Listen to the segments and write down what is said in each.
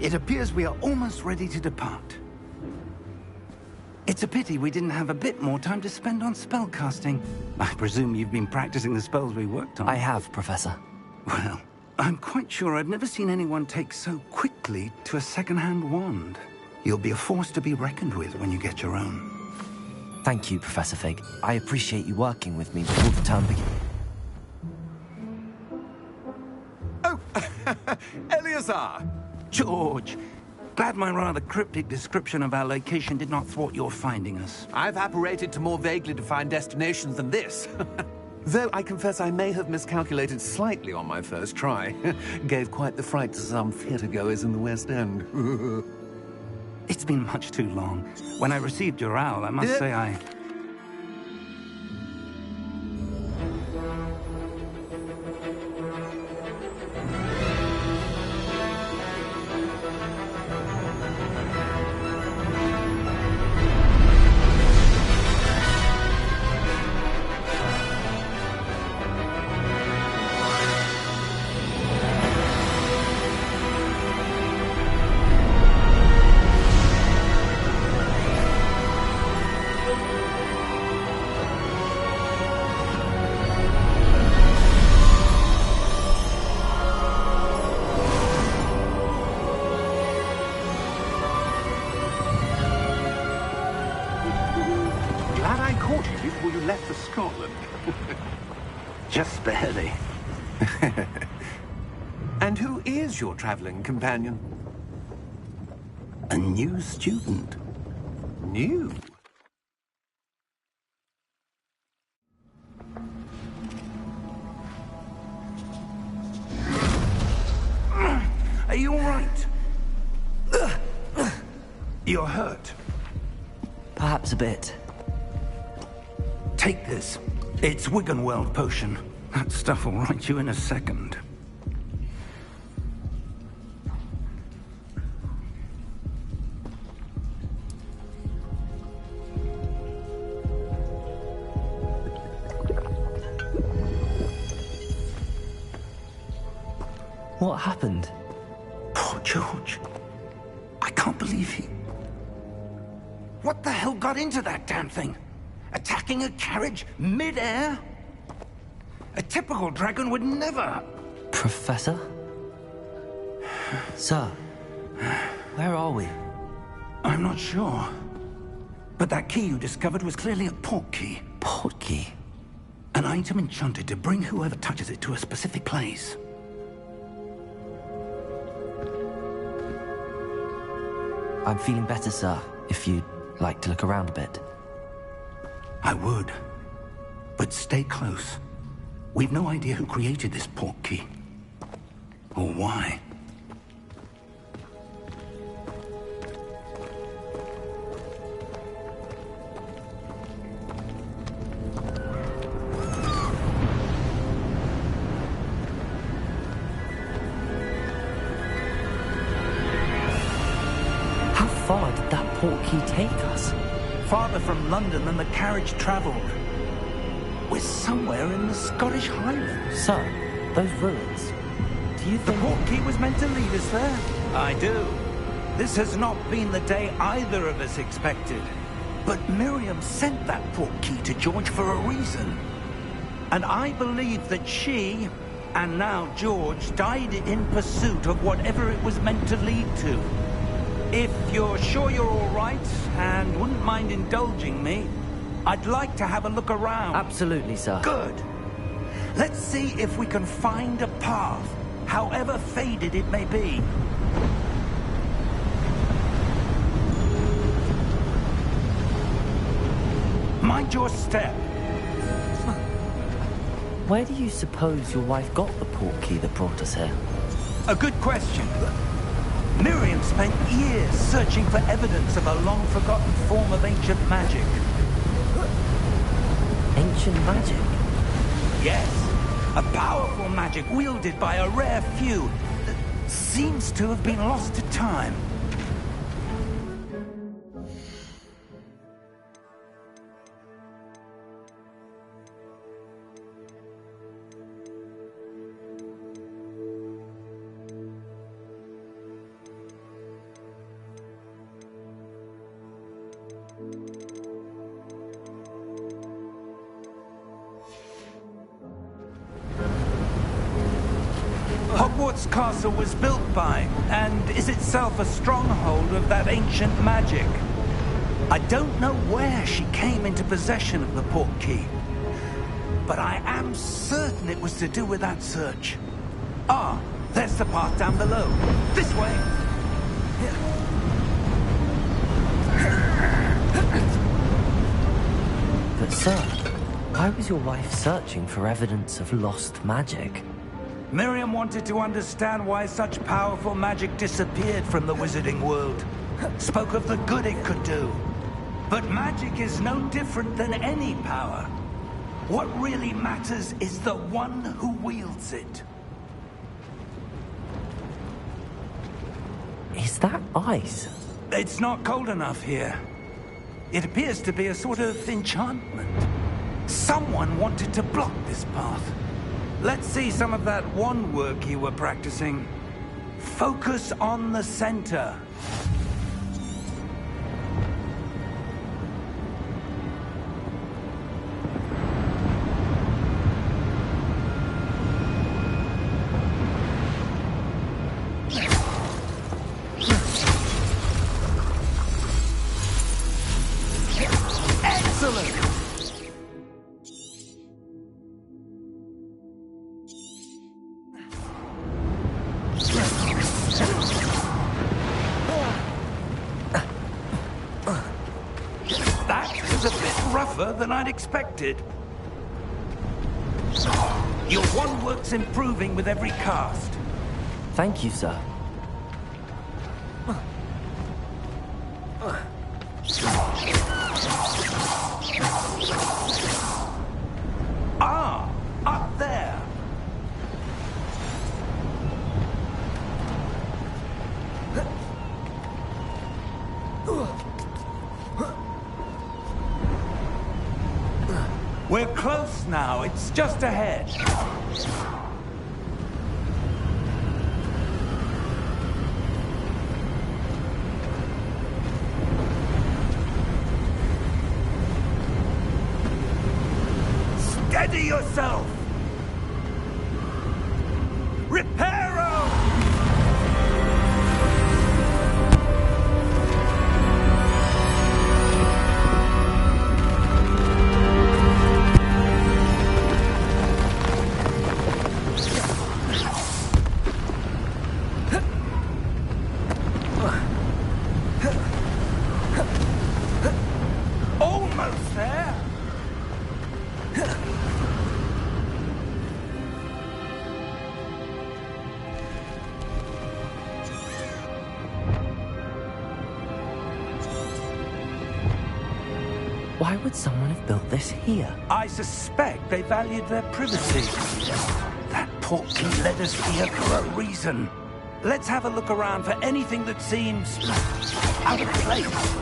It appears we are almost ready to depart. It's a pity we didn't have a bit more time to spend on spellcasting. I presume you've been practicing the spells we worked on. I have, Professor. Well, I'm quite sure I've never seen anyone take so quickly to a second-hand wand. You'll be a force to be reckoned with when you get your own. Thank you, Professor Fig. I appreciate you working with me before the term begins. Oh, Eleazar! George, glad my rather cryptic description of our location did not thwart your finding us. I've apparated to more vaguely defined destinations than this. Though I confess I may have miscalculated slightly on my first try. Gave quite the fright to some theatre-goers in the West End. It's been much too long. When I received your owl, I must say I... Before you left for Scotland. Just barely. And who is your traveling companion? A new student. New? Are you all right? You're hurt. Perhaps a bit. Take this. It's Wiggenweld potion. That stuff will right you in a second. What happened? Poor George. I can't believe he... What the hell got into that damn thing? Attacking a carriage mid-air? A typical dragon would never... Professor? Sir, where are we? I'm not sure. But that key you discovered was clearly a port key. Port key? An item enchanted to bring whoever touches it to a specific place. I'm feeling better, sir, if you'd like to look around a bit. I would. But stay close. We've no idea who created this port key. Or why. How far did that port key take us? Farther from London than the carriage travelled. We're somewhere in the Scottish Highlands. Sir, those ruins. Do you The think... port key was meant to lead us there? I do. This has not been the day either of us expected. But Miriam sent that port key to George for a reason. And I believe that she, and now George, died in pursuit of whatever it was meant to lead to. If you're sure you're all right, and wouldn't mind indulging me, I'd like to have a look around. Absolutely, sir. Good. Let's see if we can find a path, however faded it may be. Mind your step. Where do you suppose your wife got the port key that brought us here? A good question. Miriam spent years searching for evidence of a long-forgotten form of ancient magic. Ancient magic? Yes, a powerful magic wielded by a rare few that seems to have been lost to time. Hogwarts Castle was built by, and is itself a stronghold of that ancient magic. I don't know where she came into possession of the portkey, but I am certain it was to do with that search. Ah, there's the path down below. This way! But sir, why was your wife searching for evidence of lost magic? Miriam wanted to understand why such powerful magic disappeared from the wizarding world. Spoke of the good it could do. But magic is no different than any power. What really matters is the one who wields it. Is that ice? It's not cold enough here. It appears to be a sort of enchantment. Someone wanted to block this path. Let's see some of that wand work you were practicing. Focus on the center. Than I'd expected. Your wand work's improving with every cast. Thank you, sir. Ah, up there. We're close now. It's just ahead. Steady yourself! Reparo! Almost there! Why would someone have built this here? I suspect they valued their privacy. That portkey led us here for a reason. Let's have a look around for anything that seems out of place.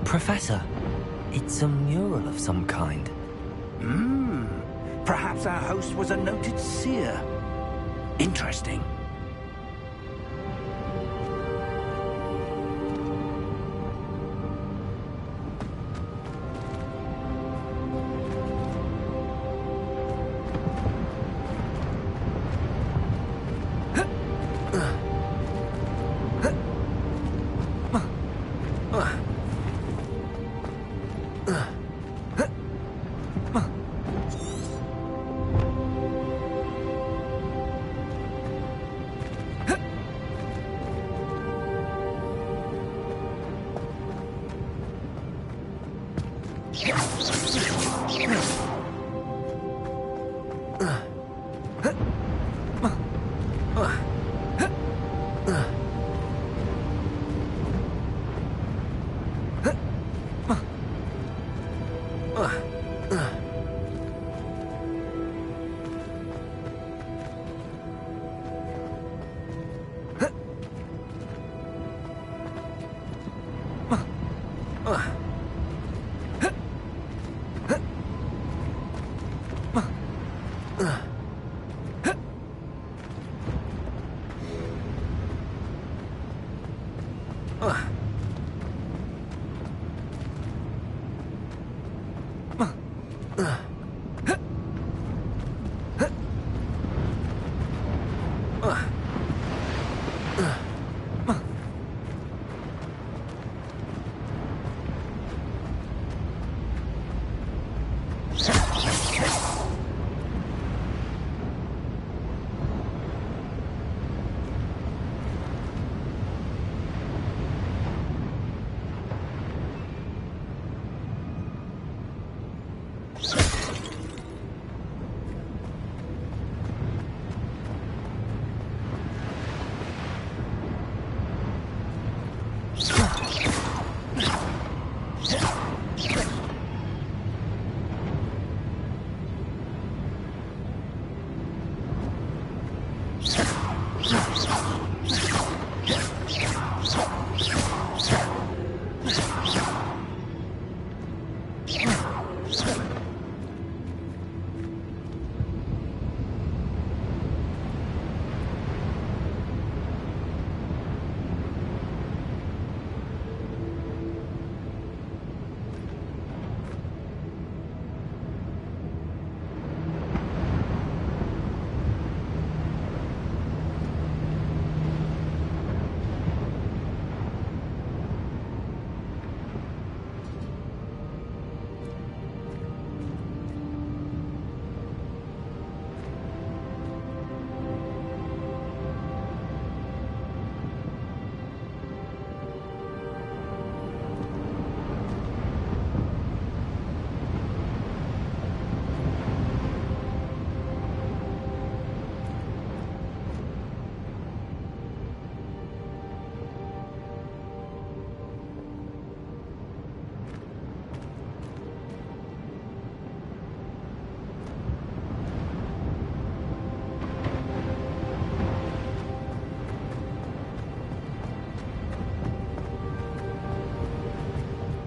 Professor, it's a mural of some kind. Perhaps our host was a noted seer. Interesting.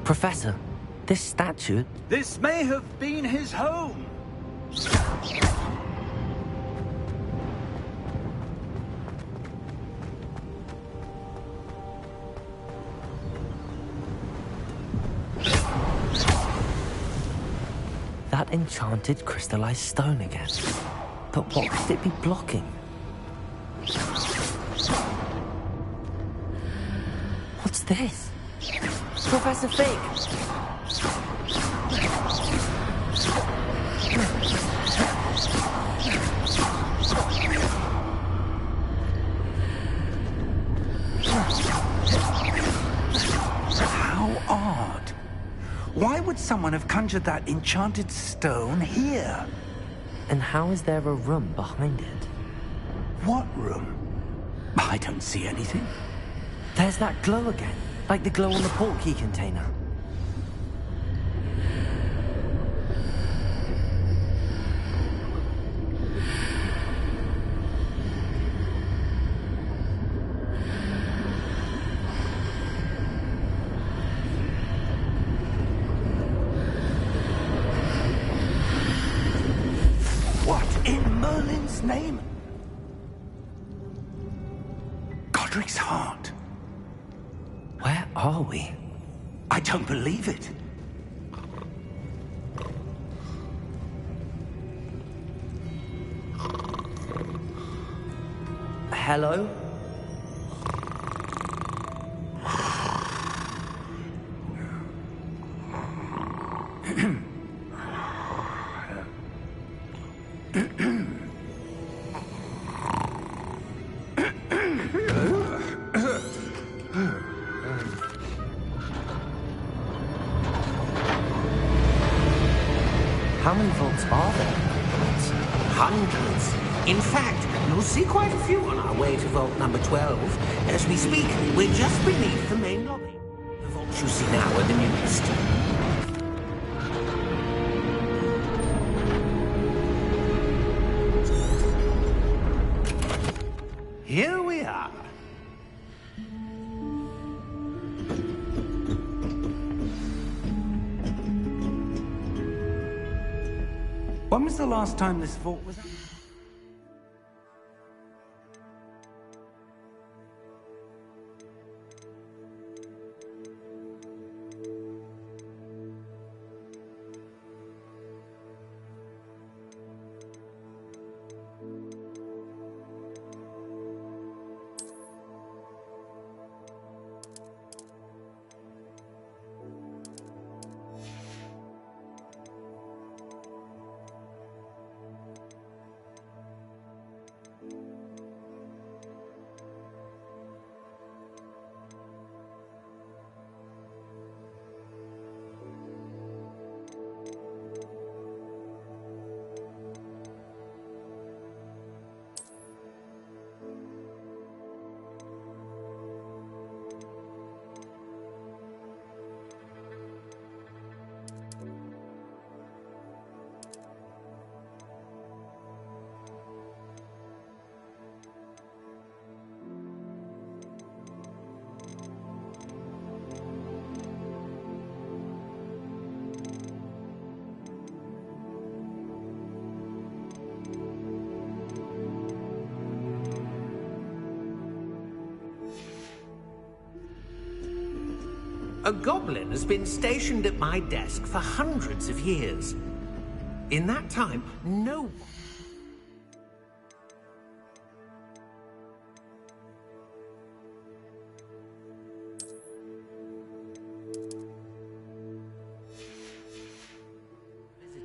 Professor, this statue... This may have been his home. That enchanted crystallized stone again. But what could it be blocking? What's this? Professor Fig! How odd. Why would someone have conjured that enchanted stone here? And how is there a room behind it? What room? I don't see anything. There's that glow again, like the glow on the portkey container. What in Merlin's name? Godric's heart. Where are we? I don't believe it. Hello? How many vaults are there? Hundreds. In fact, you'll see quite a few on our way to vault number 12. As we speak, we're just beneath the main lobby. The vaults you see now are the newest. Here we are. When was the last time this vault was... A goblin has been stationed at my desk for hundreds of years. In that time, no one...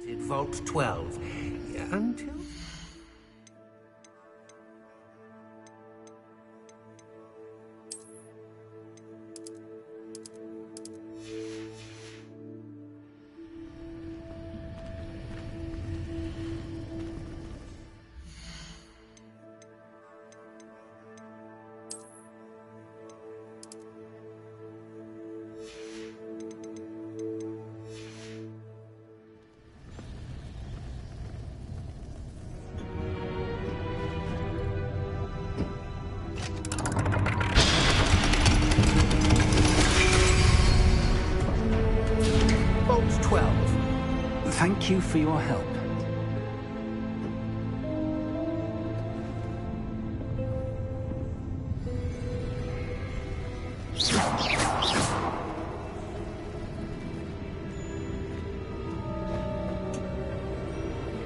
visited Vault 12 until... Vault 12. Thank you for your help.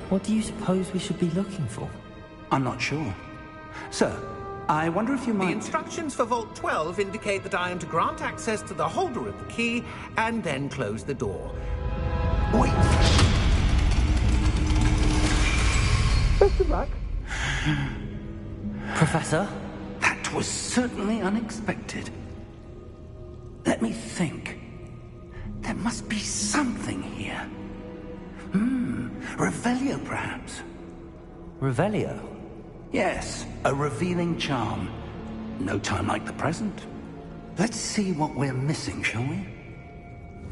What do you suppose we should be looking for? I'm not sure. Sir, I wonder if you The might... instructions for Vault 12 indicate that I am to grant access to the holder of the key and then close the door. Wait! Best of luck. Professor? That was certainly unexpected. Let me think. There must be something here. Revelio, perhaps? Revelio? Yes, a revealing charm. No time like the present. Let's see what we're missing, shall we?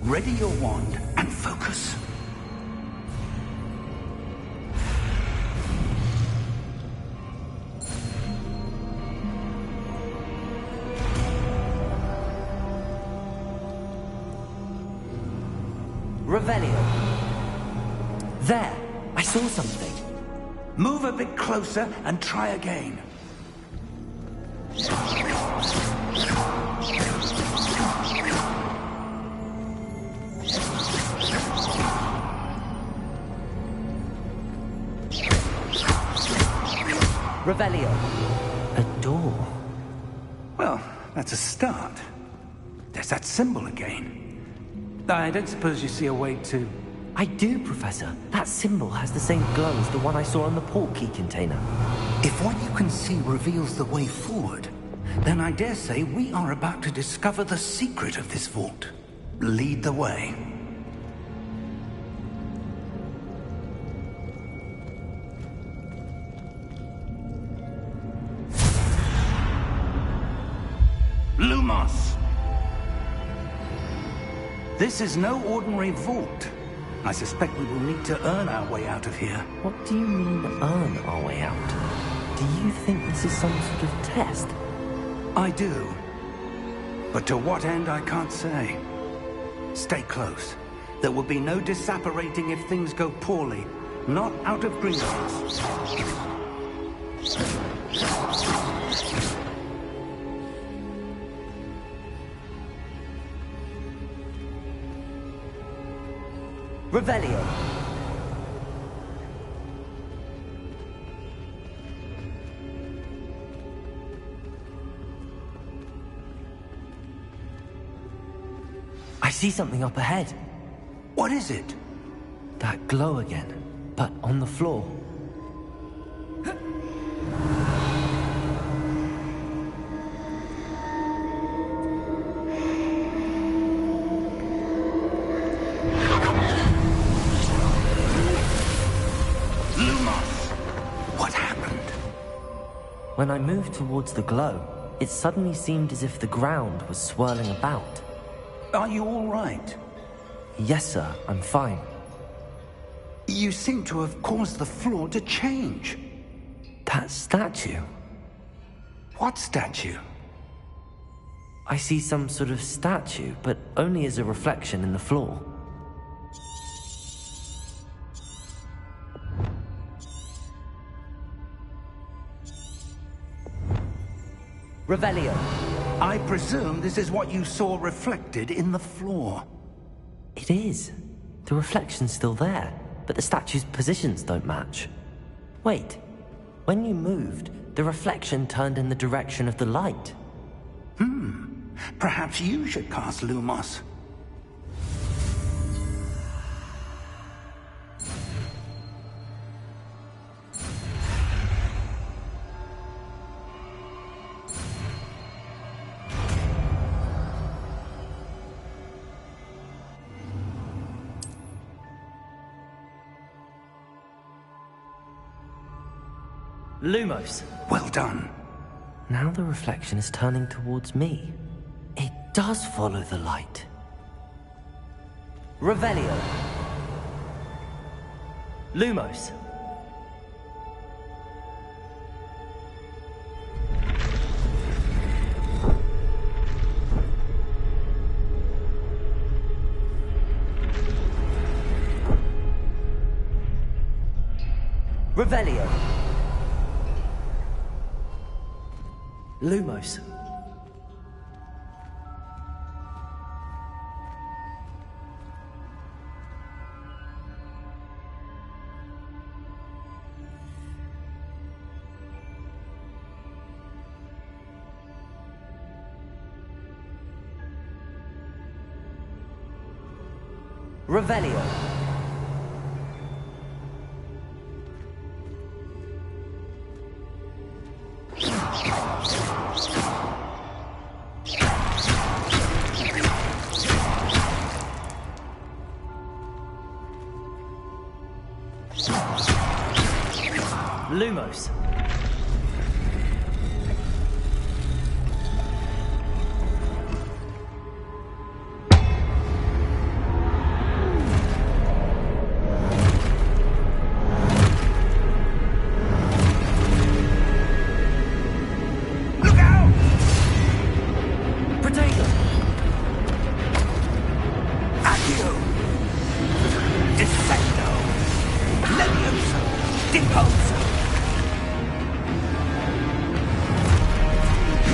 Ready your wand and focus. Revelio. There! I saw something. Move a bit closer and try again. Revelio. A door. Well, that's a start. There's that symbol again. I don't suppose you see a way to... I do, Professor. That symbol has the same glow as the one I saw on the port key container. If what you can see reveals the way forward, then I dare say we are about to discover the secret of this vault. Lead the way. Lumos! This is no ordinary vault. I suspect we will need to earn our way out of here. What do you mean, earn our way out? Do you think this is some sort of test? I do. But to what end, I can't say. Stay close. There will be no disapparating if things go poorly. Not out of Gringotts. Revelio. I see something up ahead. What is it? That glow again, but on the floor. What happened? When I moved towards the glow, it suddenly seemed as if the ground was swirling about. Are you all right? Yes, sir, I'm fine. You seem to have caused the floor to change. That statue. What statue? I see some sort of statue, but only as a reflection in the floor. Revelio. I presume this is what you saw reflected in the floor. It is. The reflection's still there, but the statue's positions don't match. Wait. When you moved, the reflection turned in the direction of the light. Perhaps you should cast Lumos. Lumos. Well done. Now the reflection is turning towards me. It does follow the light. Revelio. Lumos. Revelio. Lumos. Revelio. Lumos. Look out! Potato. Accio! Dissecto! Levioso! Deposo!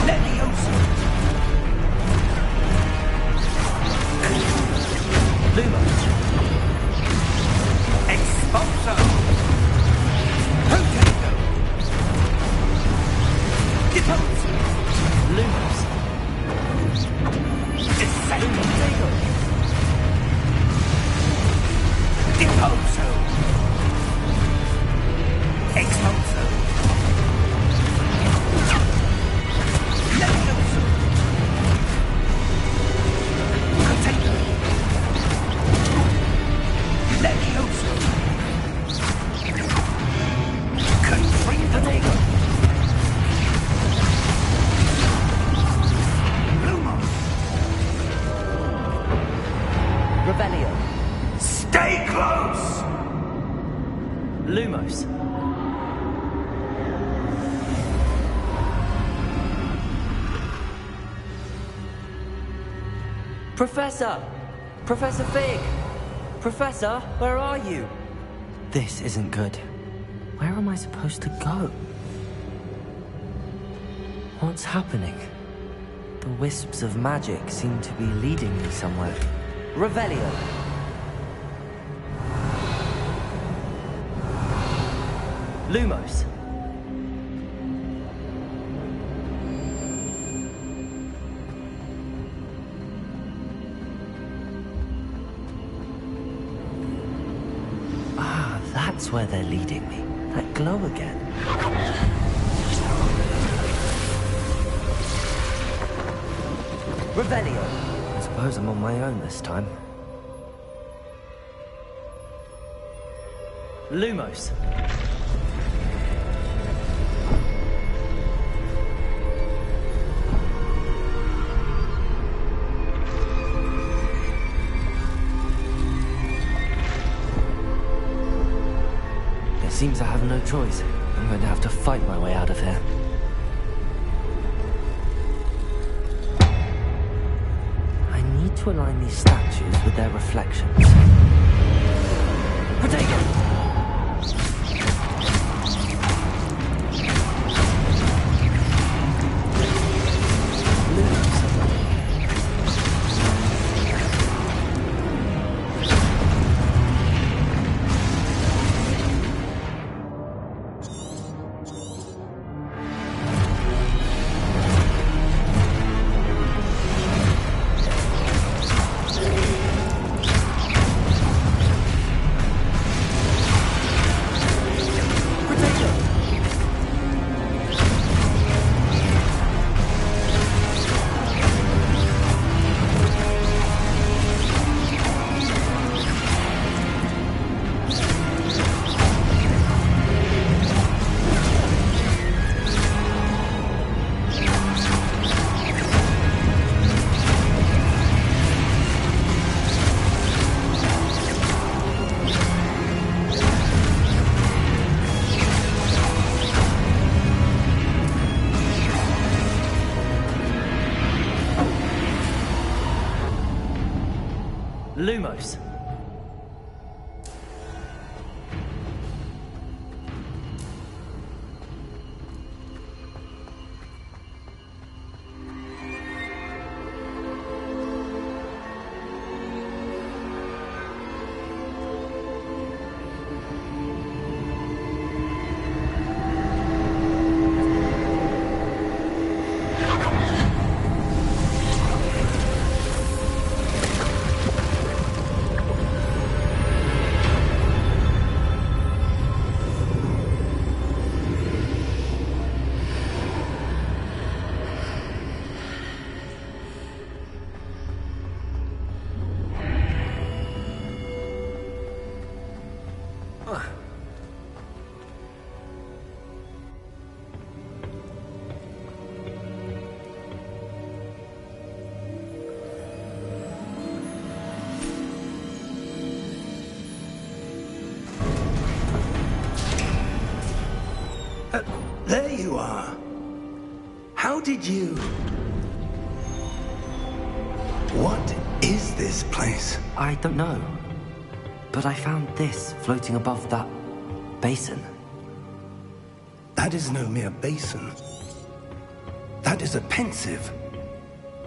Levioso! Lumos. Expulso! Potato! Deposo! Lumos. Dissecto! Potato. Deposo! Expulso! Levioso! Potato! Levioso! Confringo! Potato. Lumos! Revelio. Stay close! Lumos. Professor! Professor Fig! Professor, where are you? This isn't good. Where am I supposed to go? What's happening? The wisps of magic seem to be leading me somewhere. Revelio! Lumos! Ah, that's where they're leading me. That glow again. Revelio! I suppose I'm on my own this time. Lumos! It seems I have no choice. I'm going to have to fight my way out of here. To align these statues with their reflections. Protego! Lumos. There you are. How did you... What is this place? I don't know. But I found this floating above that basin. That is no mere basin. That is a pensive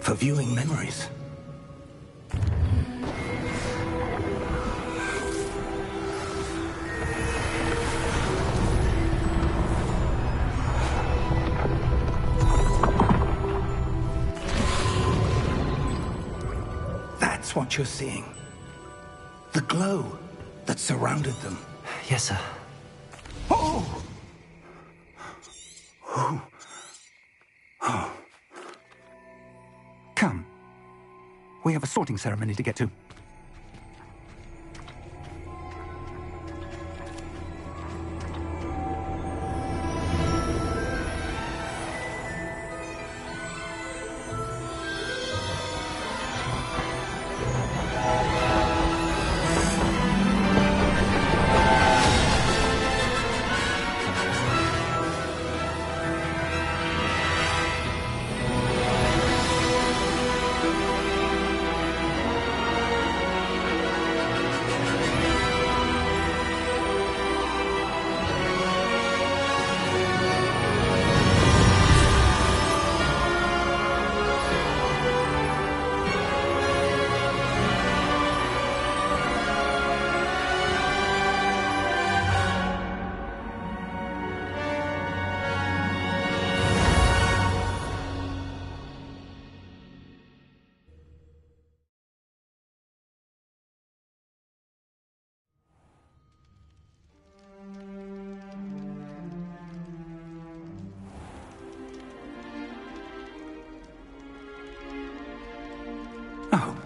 for viewing memories. That's what you're seeing. The glow that surrounded them. Yes, sir. Oh! Oh. Oh. Come. We have a sorting ceremony to get to.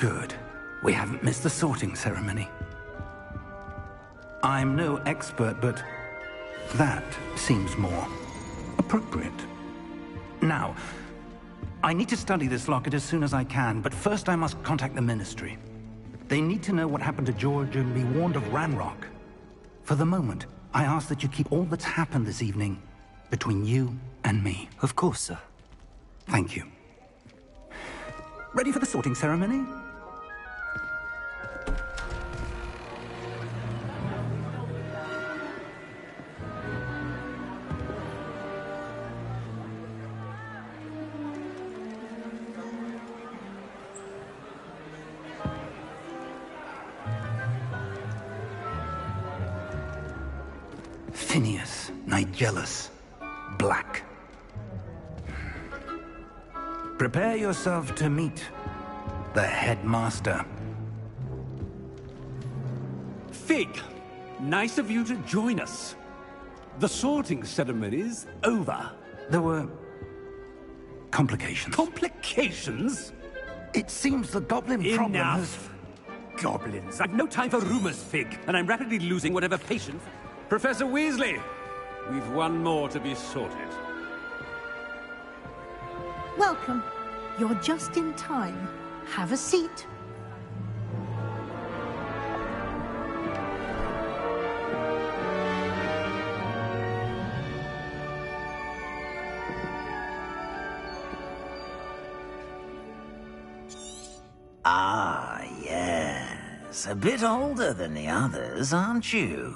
Good. We haven't missed the sorting ceremony. I'm no expert, but that seems more appropriate. Now, I need to study this locket as soon as I can, but first I must contact the Ministry. They need to know what happened to George and be warned of Ranrock. For the moment, I ask that you keep all that's happened this evening between you and me. Of course, sir. Thank you. Ready for the sorting ceremony? Phineas, Nigellus, Black. Prepare yourself to meet the headmaster. Fig, nice of you to join us. The sorting ceremony's over. There were complications. Complications? It seems the goblin problem has... Enough! Goblins. I've no time for rumors, Fig, and I'm rapidly losing whatever patience... Professor Weasley, we've one more to be sorted. Welcome. You're just in time. Have a seat. Ah, yes. A bit older than the others, aren't you?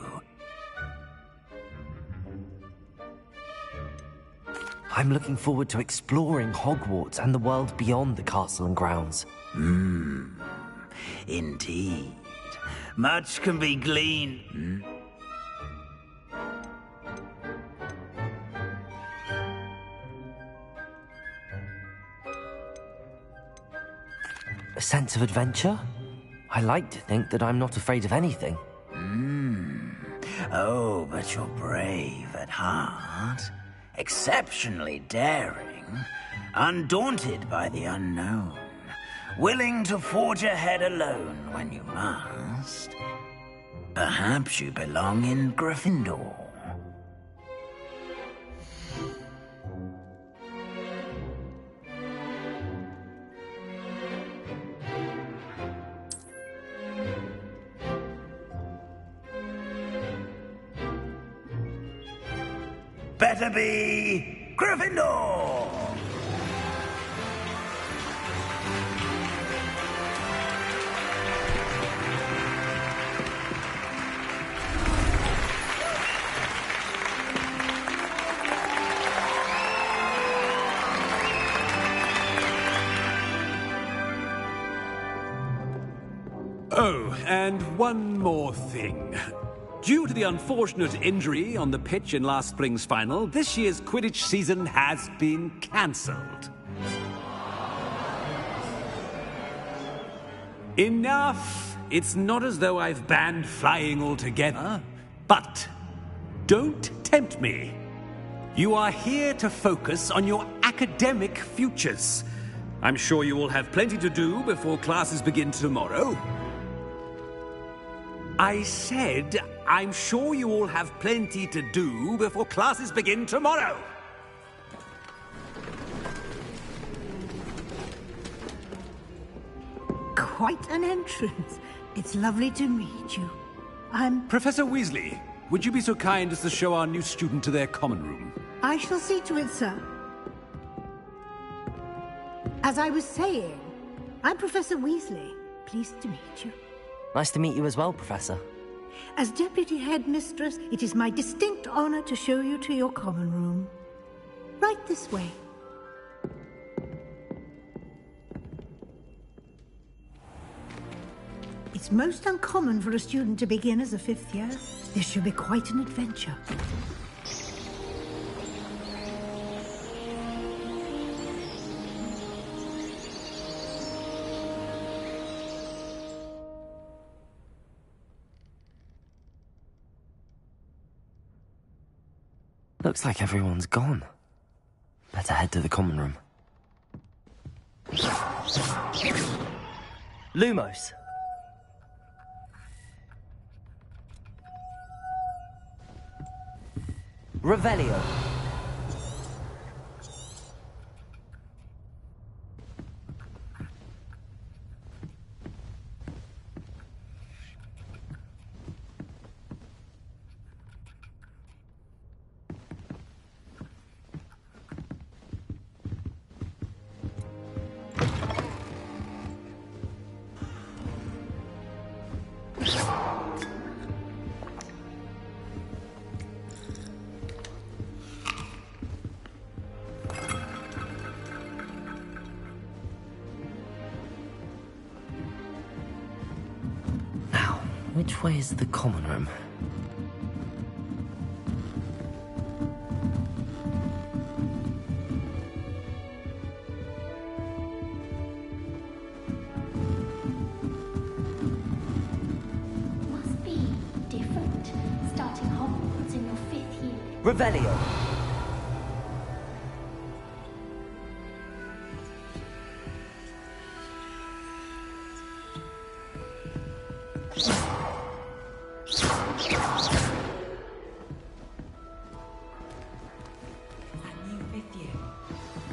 I'm looking forward to exploring Hogwarts and the world beyond the castle and grounds. Indeed. Much can be gleaned. A sense of adventure? I like to think that I'm not afraid of anything. Oh, but you're brave at heart. Exceptionally daring. Undaunted by the unknown. Willing to forge ahead alone when you must. Perhaps you belong in Gryffindor. Better be Gryffindor! Oh, and one more thing. Due to the unfortunate injury on the pitch in last spring's final, this year's Quidditch season has been cancelled. Enough! It's not as though I've banned flying altogether, but don't tempt me. You are here to focus on your academic futures. I'm sure you will have plenty to do before classes begin tomorrow. I said, I'm sure you all have plenty to do before classes begin tomorrow. Quite an entrance. It's lovely to meet you. I'm... Professor Weasley, would you be so kind as to show our new student to their common room? I shall see to it, sir. As I was saying, I'm Professor Weasley. Pleased to meet you. Nice to meet you as well, Professor. As Deputy Headmistress, it is my distinct honor to show you to your common room. Right this way. It's most uncommon for a student to begin as a fifth year. This should be quite an adventure. Looks like everyone's gone. Better head to the common room. Lumos. Revelio. Which way is the common room? Must be different, starting Hogwarts in your 5th year. Revelio.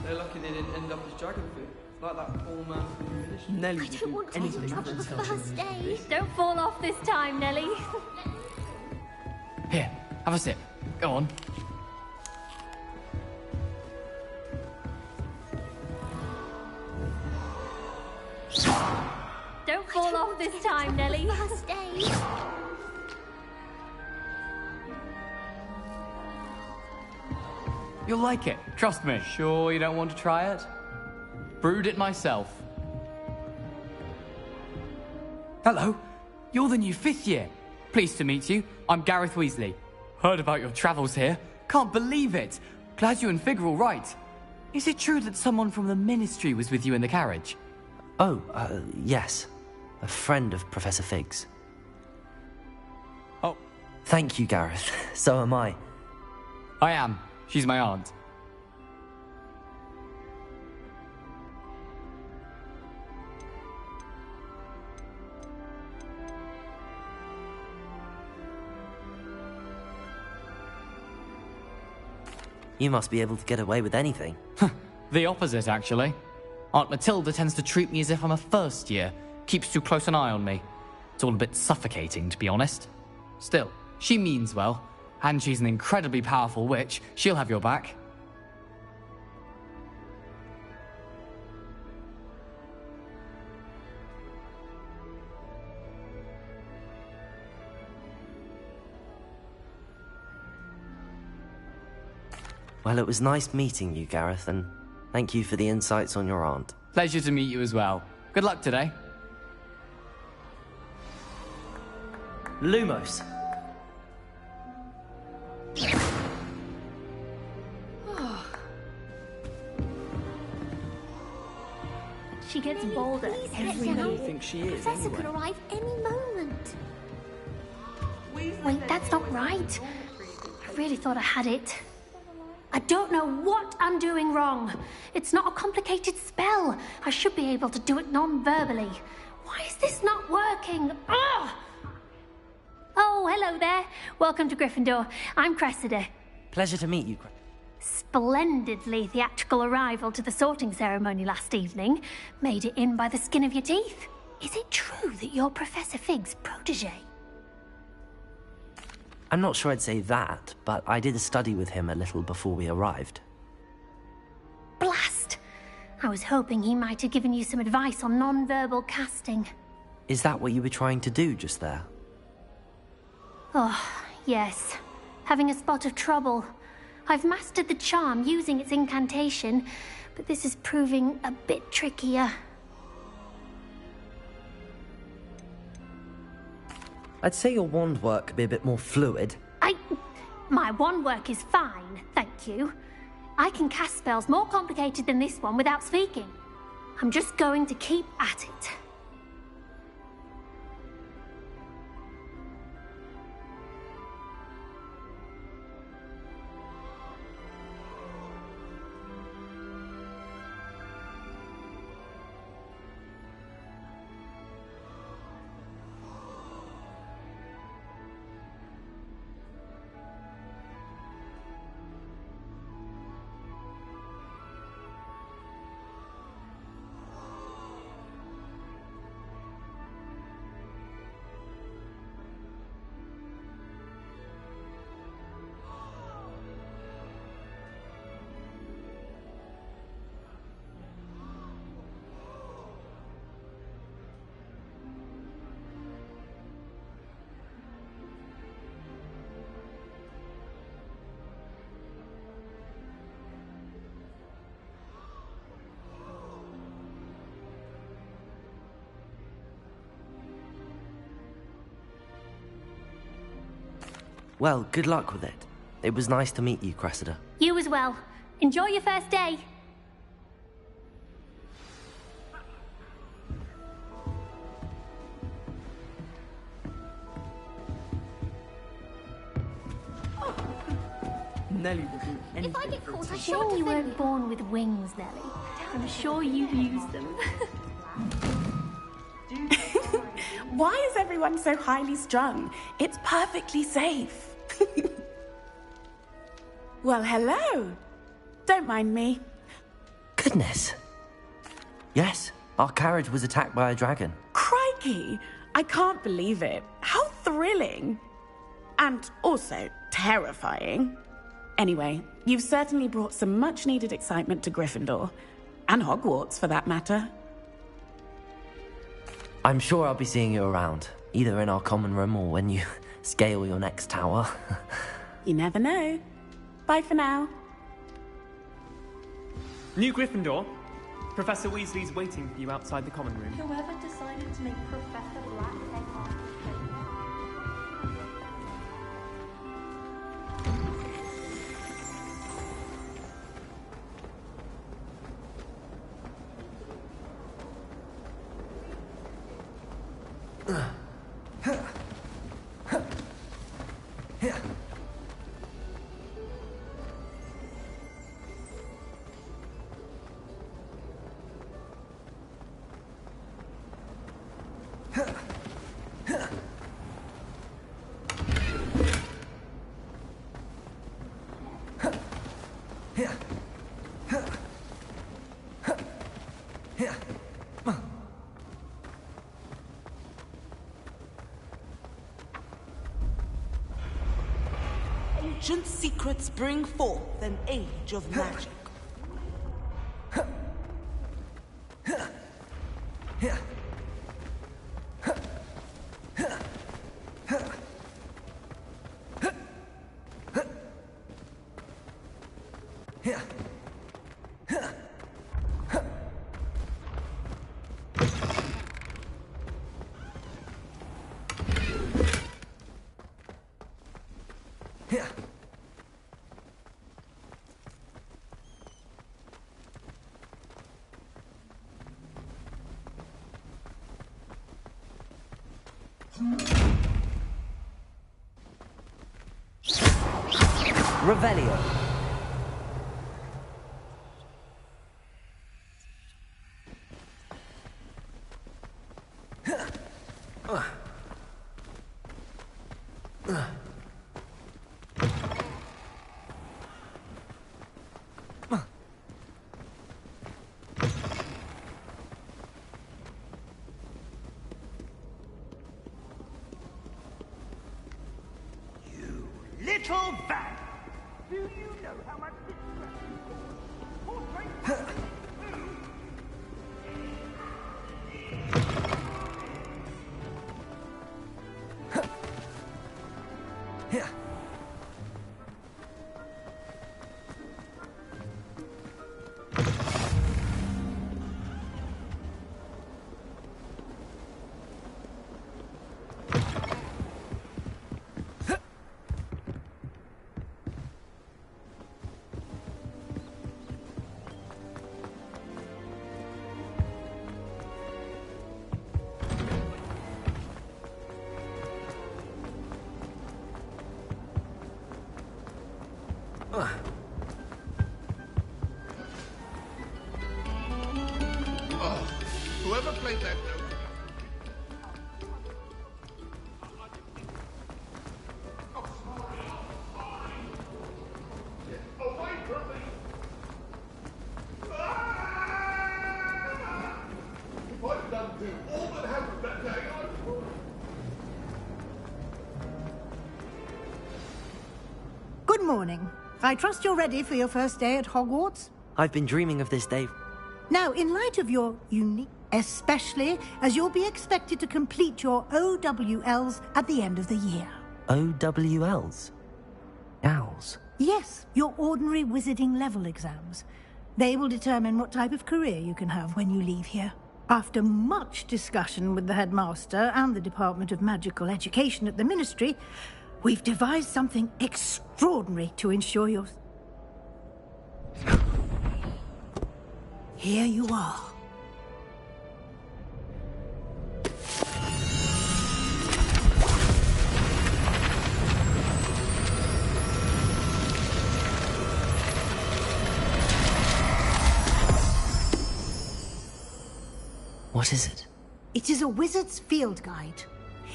They're lucky they didn't end up as dragon food. Like that poor man from the ministry. I don't want any trouble the first day. Don't fall off this time, Nelly. Here, have a sip. Go on. Don't fall off this time, Nelly. First day. You'll like it, trust me. Sure you don't want to try it? Brewed it myself. Hello, you're the new 5th year. Pleased to meet you. I'm Gareth Weasley. Heard about your travels here. Can't believe it. Glad you and Fig are all right. Is it true that someone from the Ministry was with you in the carriage? Oh, yes. A friend of Professor Fig's. Oh. Thank you, Gareth. So am I. I am. She's my aunt. You must be able to get away with anything. The opposite, actually. Aunt Matilda tends to treat me as if I'm a first year. Keeps too close an eye on me. It's all a bit suffocating, to be honest. Still, she means well. And she's an incredibly powerful witch. She'll have your back. Well, it was nice meeting you, Gareth, and thank you for the insights on your aunt. Pleasure to meet you as well. Good luck today. Lumos. She gets bolder every I day. think she is, Professor anyway. could arrive any moment. Wait, that's not right. I really thought I had it. I don't know what I'm doing wrong. It's not a complicated spell. I should be able to do it non-verbally. Why is this not working? Ugh! Oh, hello there. Welcome to Gryffindor. I'm Cressida. Pleasure to meet you. Splendidly theatrical arrival to the sorting ceremony last evening. Made it in by the skin of your teeth. Is it true that you're Professor Fig's protege? I'm not sure I'd say that, but I did study with him a little before we arrived. Blast! I was hoping he might have given you some advice on non-verbal casting. Is that what you were trying to do just there? Oh, yes. Having a spot of trouble. I've mastered the charm using its incantation, but this is proving a bit trickier. I'd say your wand work could be a bit more fluid. My wand work is fine, thank you. I can cast spells more complicated than this one without speaking. I'm just going to keep at it. Well, good luck with it. It was nice to meet you, Cressida. You as well. Enjoy your first day. Nelly will do anything. If I get caught, I'm sure you weren't born with wings, Nelly. I'm sure you use them. Why is everyone so highly strung? It's perfectly safe. Well, hello. Don't mind me. Goodness. Yes, our carriage was attacked by a dragon. Crikey! I can't believe it. How thrilling. And also terrifying. Anyway, you've certainly brought some much-needed excitement to Gryffindor. And Hogwarts, for that matter. I'm sure I'll be seeing you around, either in our common room or when you scale your next tower. You never know. Bye for now. New Gryffindor. Professor Weasley's waiting for you outside the common room. Whoever decided to make Professor Black Ancient secrets bring forth an age of magic. Revelio. Little bat! Do you know how much Whoever played that note. Away from me! If I'd done to all that happened that day, Good morning. I trust you're ready for your first day at Hogwarts? I've been dreaming of this day. Now, in light of your unique, especially as you'll be expected to complete your OWLs at the end of the year. OWLs? Owls? Yes, your ordinary wizarding level exams. They will determine what type of career you can have when you leave here. After much discussion with the headmaster and the Department of Magical Education at the Ministry, We've devised something extraordinary to ensure your... Here you are. What is it? It is a wizard's field guide.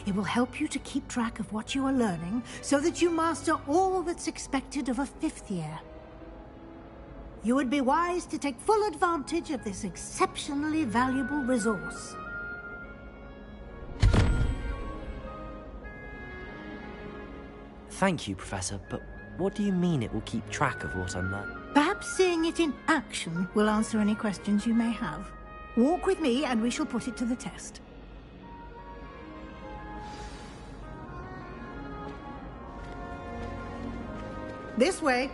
It will help you to keep track of what you are learning so that you master all that's expected of a 5th year. You would be wise to take full advantage of this exceptionally valuable resource. Thank you, Professor, but what do you mean it will keep track of what I'm learning? Perhaps seeing it in action will answer any questions you may have. Walk with me and we shall put it to the test. This way.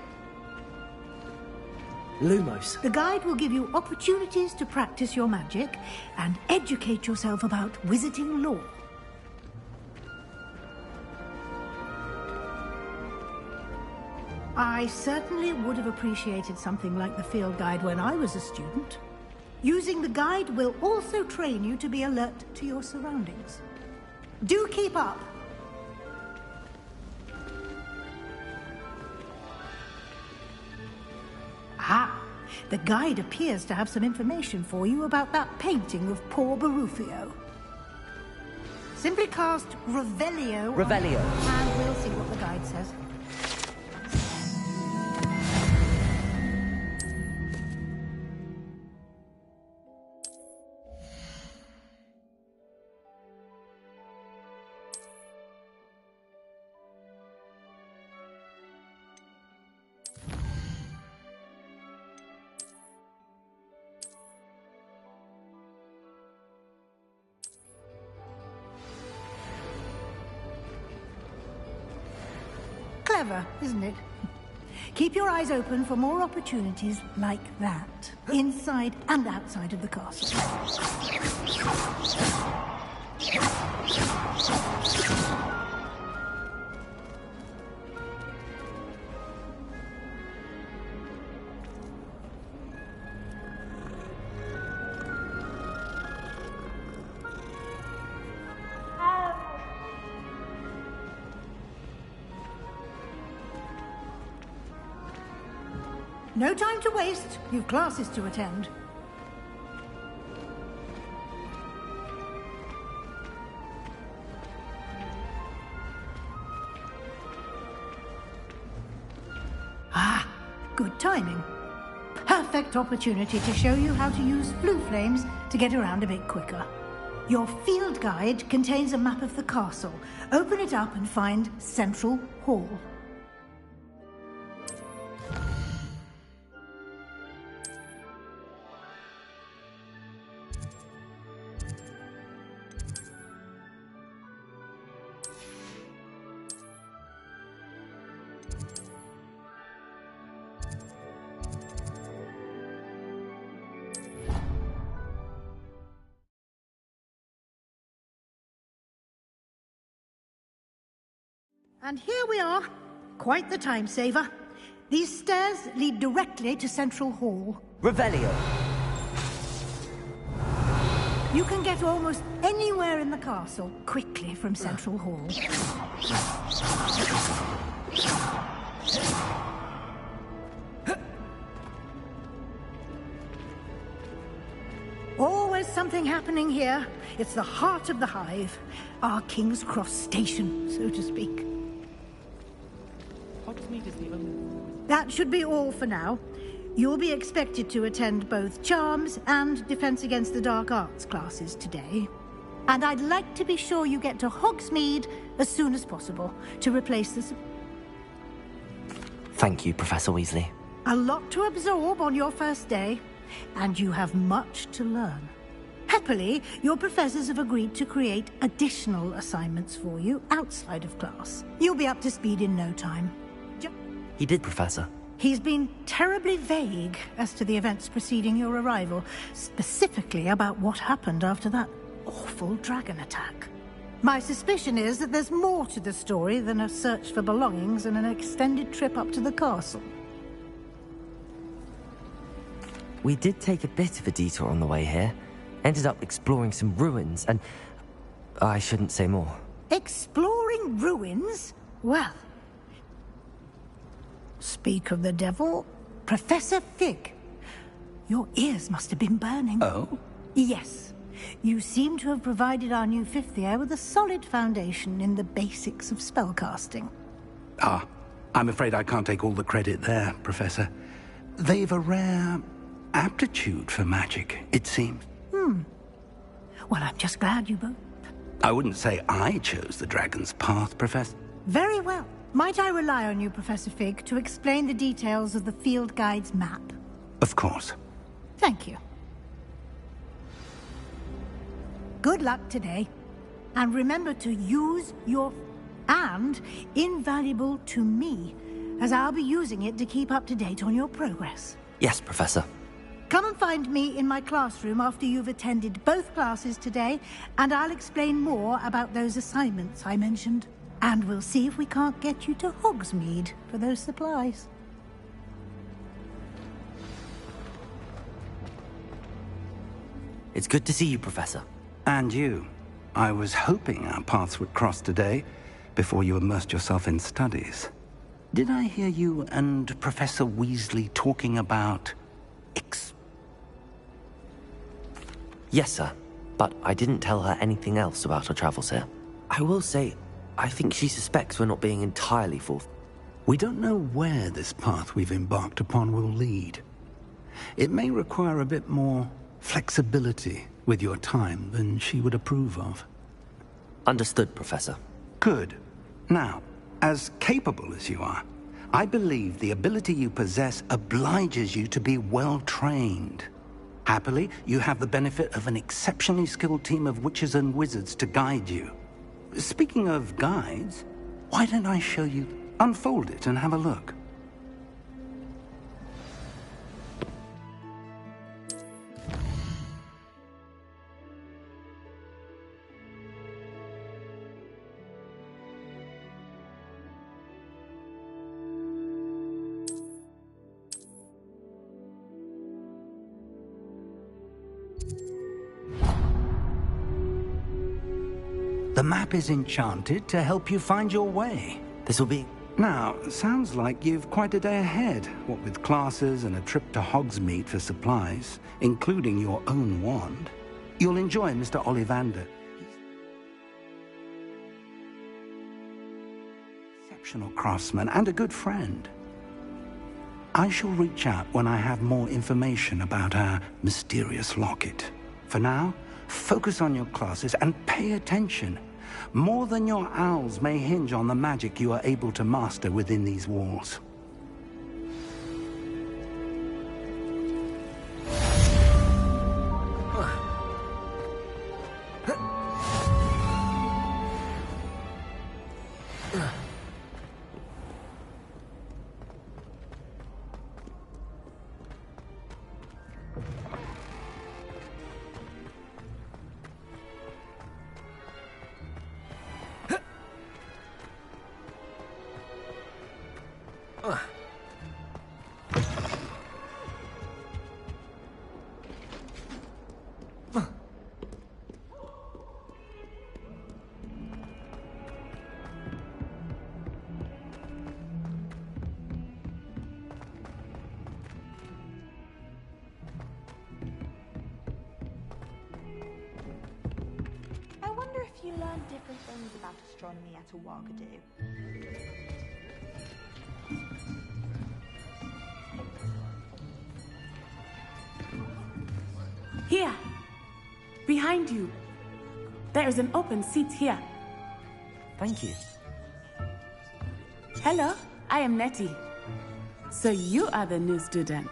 Lumos. The guide will give you opportunities to practice your magic and educate yourself about wizarding lore. I certainly would have appreciated something like the field guide when I was a student. Using the guide will also train you to be alert to your surroundings. Do keep up! Ah, the guide appears to have some information for you about that painting of poor Barufio. Simply cast Revelio. Revelio. And we'll see what the guide says. Clever, isn't it? Keep your eyes open for more opportunities like that, inside and outside of the castle. No time to waste. You've classes to attend. Ah, good timing. Perfect opportunity to show you how to use flue flames to get around a bit quicker. Your field guide contains a map of the castle. Open it up and find Central Hall. And here we are. Quite the time saver. These stairs lead directly to Central Hall. Revelio. You can get almost anywhere in the castle quickly from Central Hall. Always something happening here. It's the heart of the hive. Our King's Cross station, so to speak. That should be all for now. You'll be expected to attend both Charms and Defense Against the Dark Arts classes today. And I'd like to be sure you get to Hogsmeade as soon as possible to replace this. Thank you, Professor Weasley. A lot to absorb on your first day, and you have much to learn. Happily, your professors have agreed to create additional assignments for you outside of class. You'll be up to speed in no time. He did, Professor. He's been terribly vague as to the events preceding your arrival, specifically about what happened after that awful dragon attack. My suspicion is that there's more to the story than a search for belongings and an extended trip up to the castle. We did take a bit of a detour on the way here. Ended up exploring some ruins and... I shouldn't say more. Exploring ruins? Well... Speak of the devil, Professor Fig. Your ears must have been burning. Oh? Yes. You seem to have provided our new fifth year with a solid foundation in the basics of spellcasting. Ah, I'm afraid I can't take all the credit there, Professor. They've a rare aptitude for magic, it seems. Well, I'm just glad you both... I wouldn't say I chose the dragon's path, Professor. Very well. Might I rely on you, Professor Fig, to explain the details of the field guide's map? Of course. Thank you. Good luck today. And remember to use your... and invaluable to me, as I'll be using it to keep up to date on your progress. Yes, Professor. Come and find me in my classroom after you've attended both classes today, and I'll explain more about those assignments I mentioned. And we'll see if we can't get you to Hogsmeade for those supplies. It's good to see you, Professor. And you. I was hoping our paths would cross today, before you immersed yourself in studies. Did I hear you and Professor Weasley talking about... Yes, sir. But I didn't tell her anything else about our travels here. I will say, I think she suspects we're not being entirely forth. We don't know where this path we've embarked upon will lead. It may require a bit more flexibility with your time than she would approve of. Understood, Professor. Good. Now, as capable as you are, I believe the ability you possess obliges you to be well-trained. Happily, you have the benefit of an exceptionally skilled team of witches and wizards to guide you. Speaking of guides, why don't I show you? Unfold it and have a look. The map is enchanted to help you find your way. This will be... Now, sounds like you've quite a day ahead, what with classes and a trip to Hogsmeade for supplies, including your own wand. You'll enjoy Mr. Ollivander. He's an exceptional craftsman and a good friend. I shall reach out when I have more information about our mysterious locket. For now, focus on your classes and pay attention. More than your owls may hinge on the magic you are able to master within these walls. You learn different things about astronomy at Ouagadougou. Here! Behind you! There is an open seat here. Thank you. Hello, I am Nettie. So you are the new student.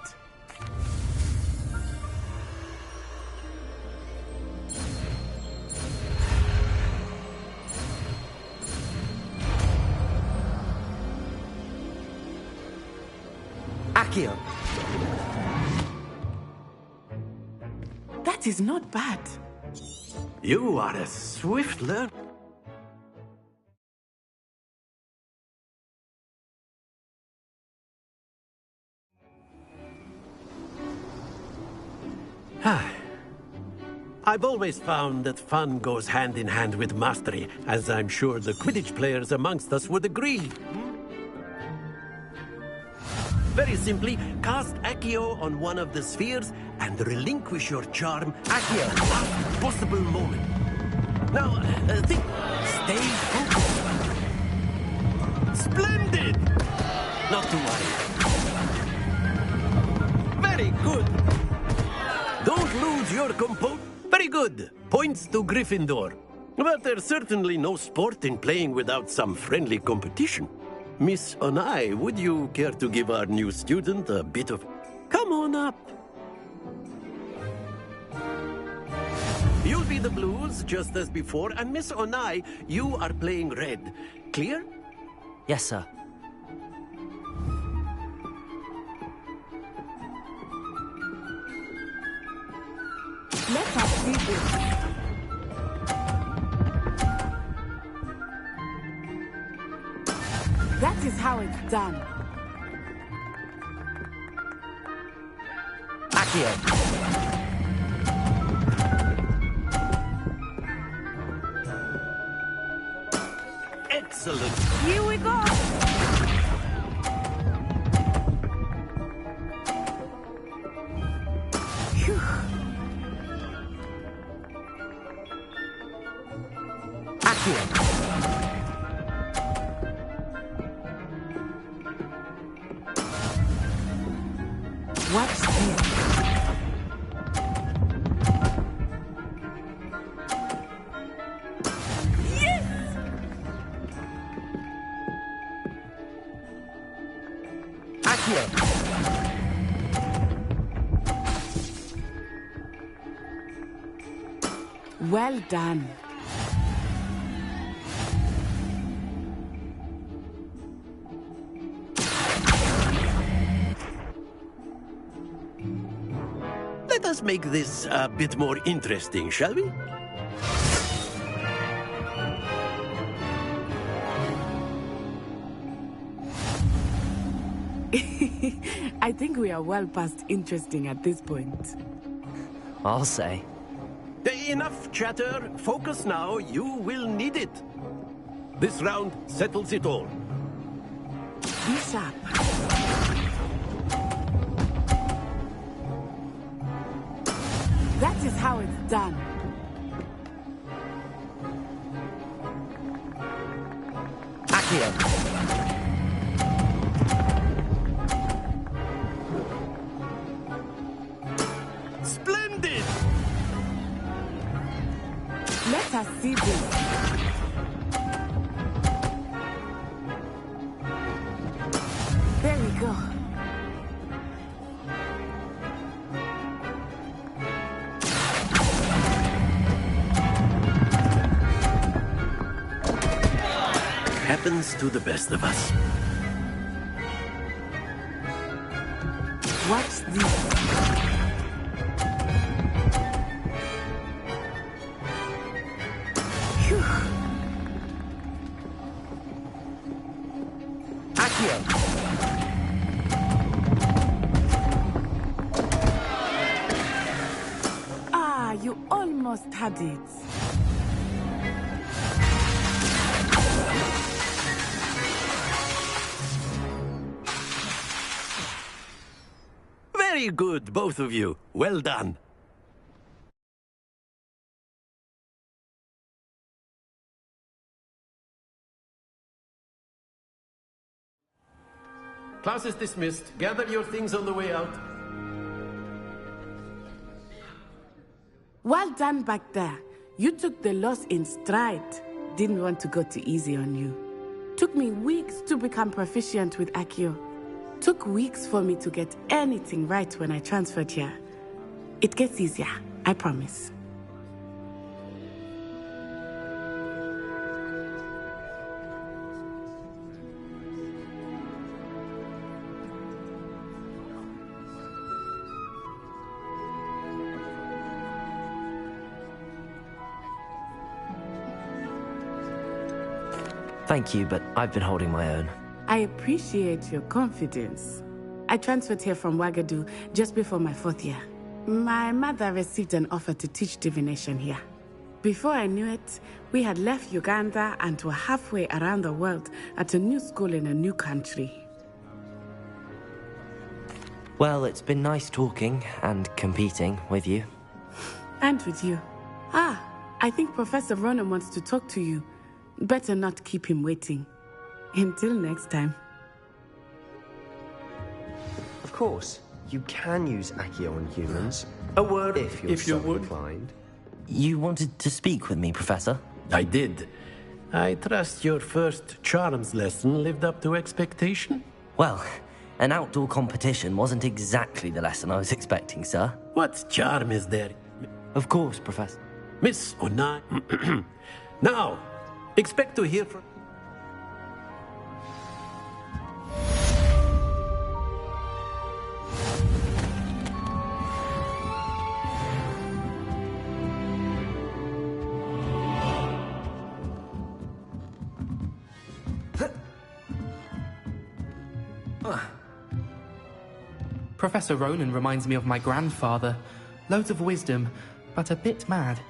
Accio! That is not bad. You are a swift learner. I've always found that fun goes hand in hand with mastery, as I'm sure the Quidditch players amongst us would agree. Very simply, cast Accio on one of the spheres and relinquish your charm at the last possible moment. Now, think. Stay focused. Splendid! Not to worry. Very good. Don't lose your composure. Very good. Points to Gryffindor. But there's certainly no sport in playing without some friendly competition. Miss Onai, would you care to give our new student a bit of... Come on up. You'll be the blues, just as before, and Miss Onai, you are playing red. Clear? Yes, sir. Let us see this. That is how it's done. Accio. Excellent. Here we go. Phew. Accio. Watch this. Yes! Accio. Well done. Let us make this a bit more interesting, shall we? I think we are well past interesting at this point. I'll say. Enough chatter. Focus now. You will need it. This round settles it all. Be sharp. That is how it's done. Accio. Splendid! Let us see this. There we go. Happens to the best of us. Watch this. Phew. Accio. Ah, you almost had it. Very good, both of you. Well done. Class is dismissed. Gather your things on the way out. Well done back there. You took the loss in stride. Didn't want to go too easy on you. Took me weeks to become proficient with Accio. Took weeks for me to get anything right when I transferred here. It gets easier, I promise. Thank you, but I've been holding my own. I appreciate your confidence. I transferred here from Wagadu just before my 4th year. My mother received an offer to teach divination here. Before I knew it, we had left Uganda and were halfway around the world at a new school in a new country. Well, it's been nice talking and competing with you. And with you. Ah, I think Professor Ronan wants to talk to you. Better not keep him waiting. Until next time. Of course, you can use Accio on humans. A word if you're so inclined. You wanted to speak with me, Professor? I did. I trust your first charms lesson lived up to expectation? Well, an outdoor competition wasn't exactly the lesson I was expecting, sir. What charm is there? Of course, Professor. Miss Onai. Now, expect to hear from... Professor Ronan reminds me of my grandfather. Loads of wisdom, but a bit mad.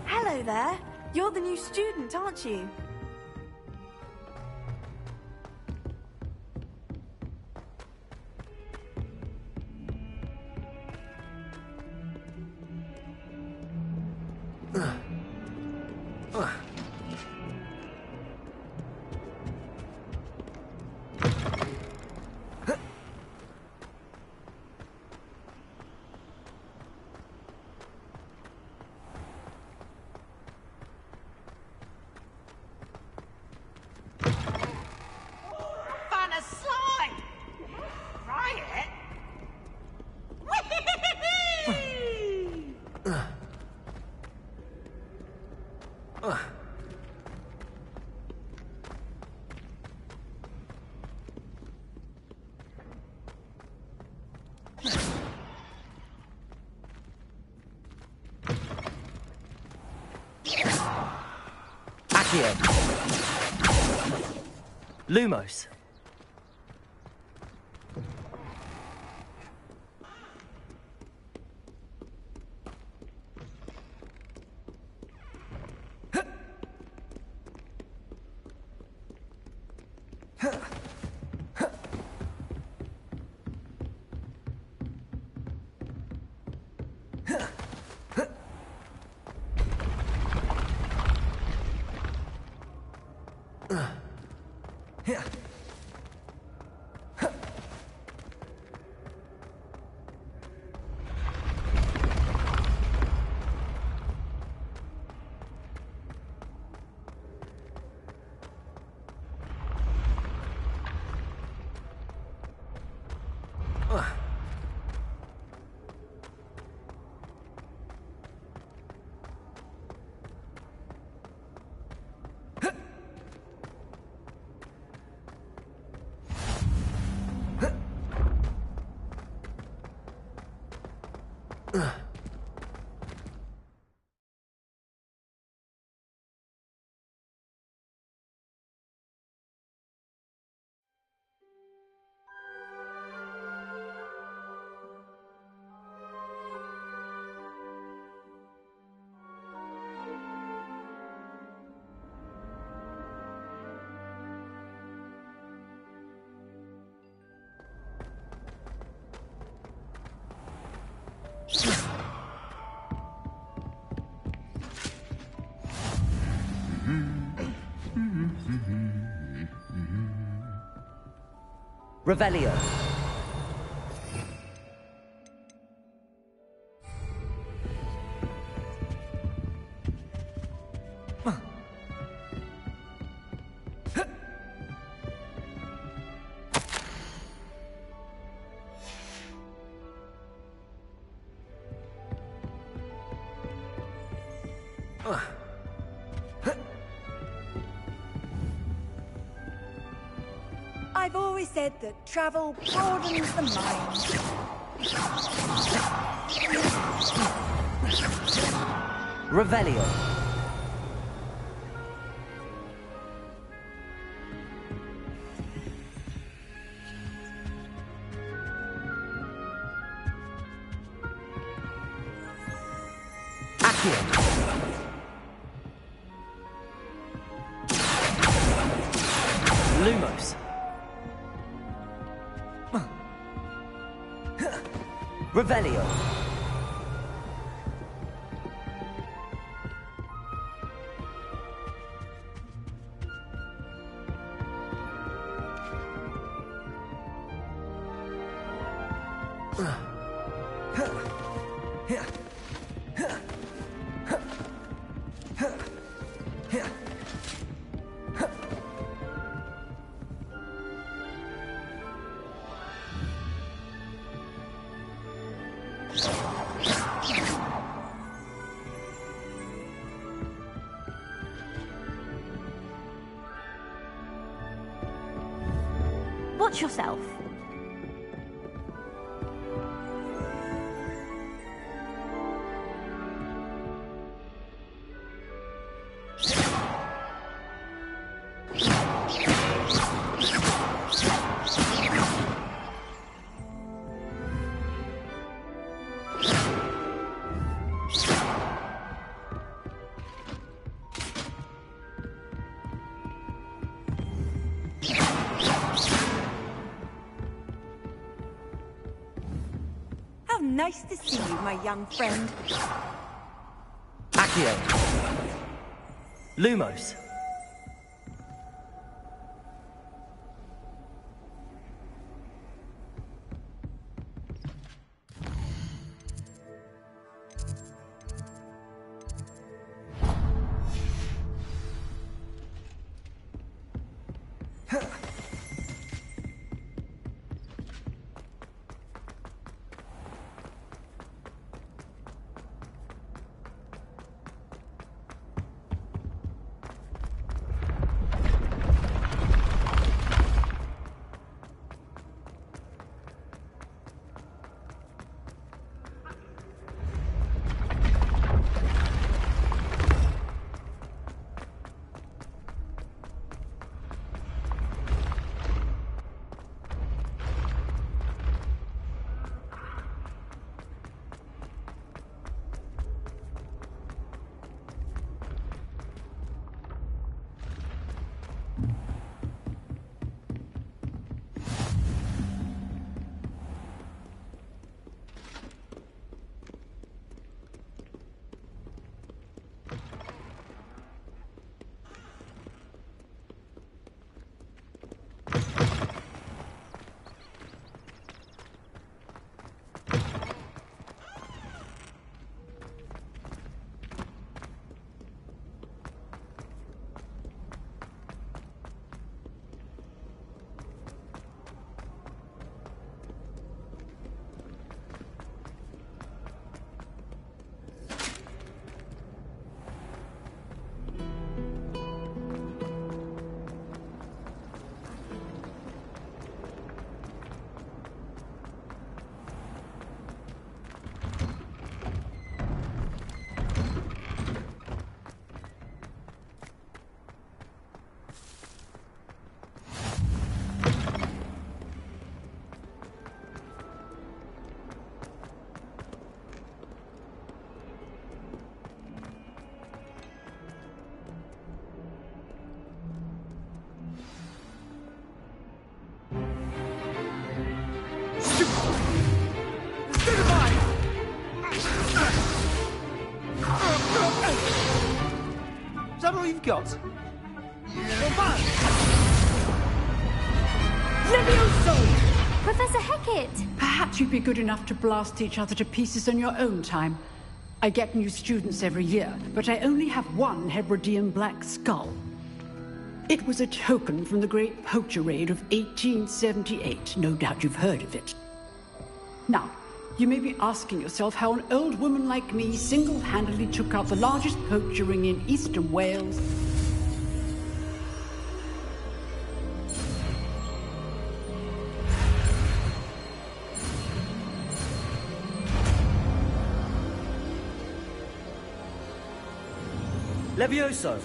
Hello there. You're the new student, aren't you? Lumos. Revelio. I've always said that travel broadens the mind. Revelio. Accio. Lumos. Revelio. Watch yourself. How nice to see you, my young friend. Accio. Lumos. Is that all you've got? Levioso! Professor Hecat! Perhaps you'd be good enough to blast each other to pieces on your own time. I get new students every year, but I only have one Hebridean black skull. It was a token from the Great Poacher Raid of 1878. No doubt you've heard of it. Now, you may be asking yourself how an old woman like me single-handedly took out the largest poacher ring in eastern Wales. Levioso!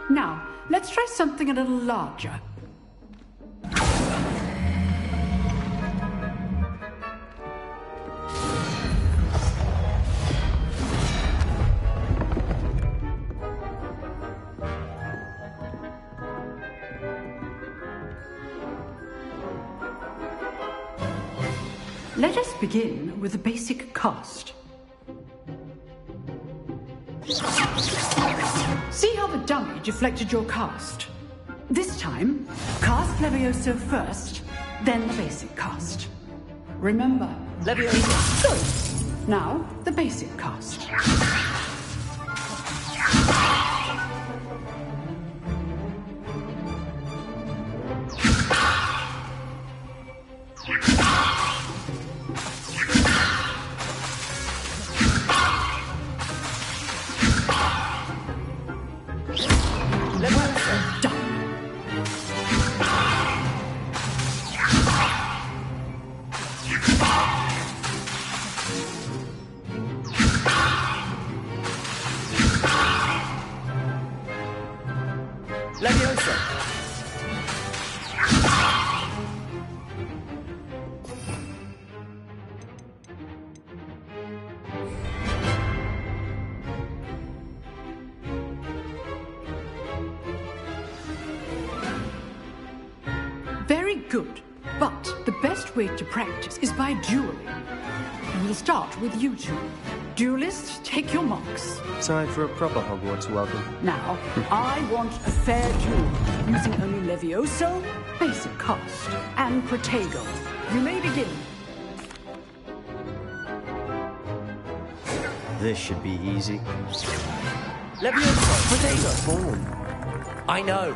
Now, let's try something a little larger. Let us begin with the basic cast. See how the dummy deflected your cast? This time, cast Levioso first, then the basic cast. Remember, Levioso. Good. Now, the basic cast. Very good. But the best way to practice is by dueling. We'll start with you two. Duelists, take your marks. Time for a proper Hogwarts welcome. Now, I want a fair duel, using only Levioso, basic cast, and Protego. You may begin. This should be easy. Levioso! Protego! Born. I know.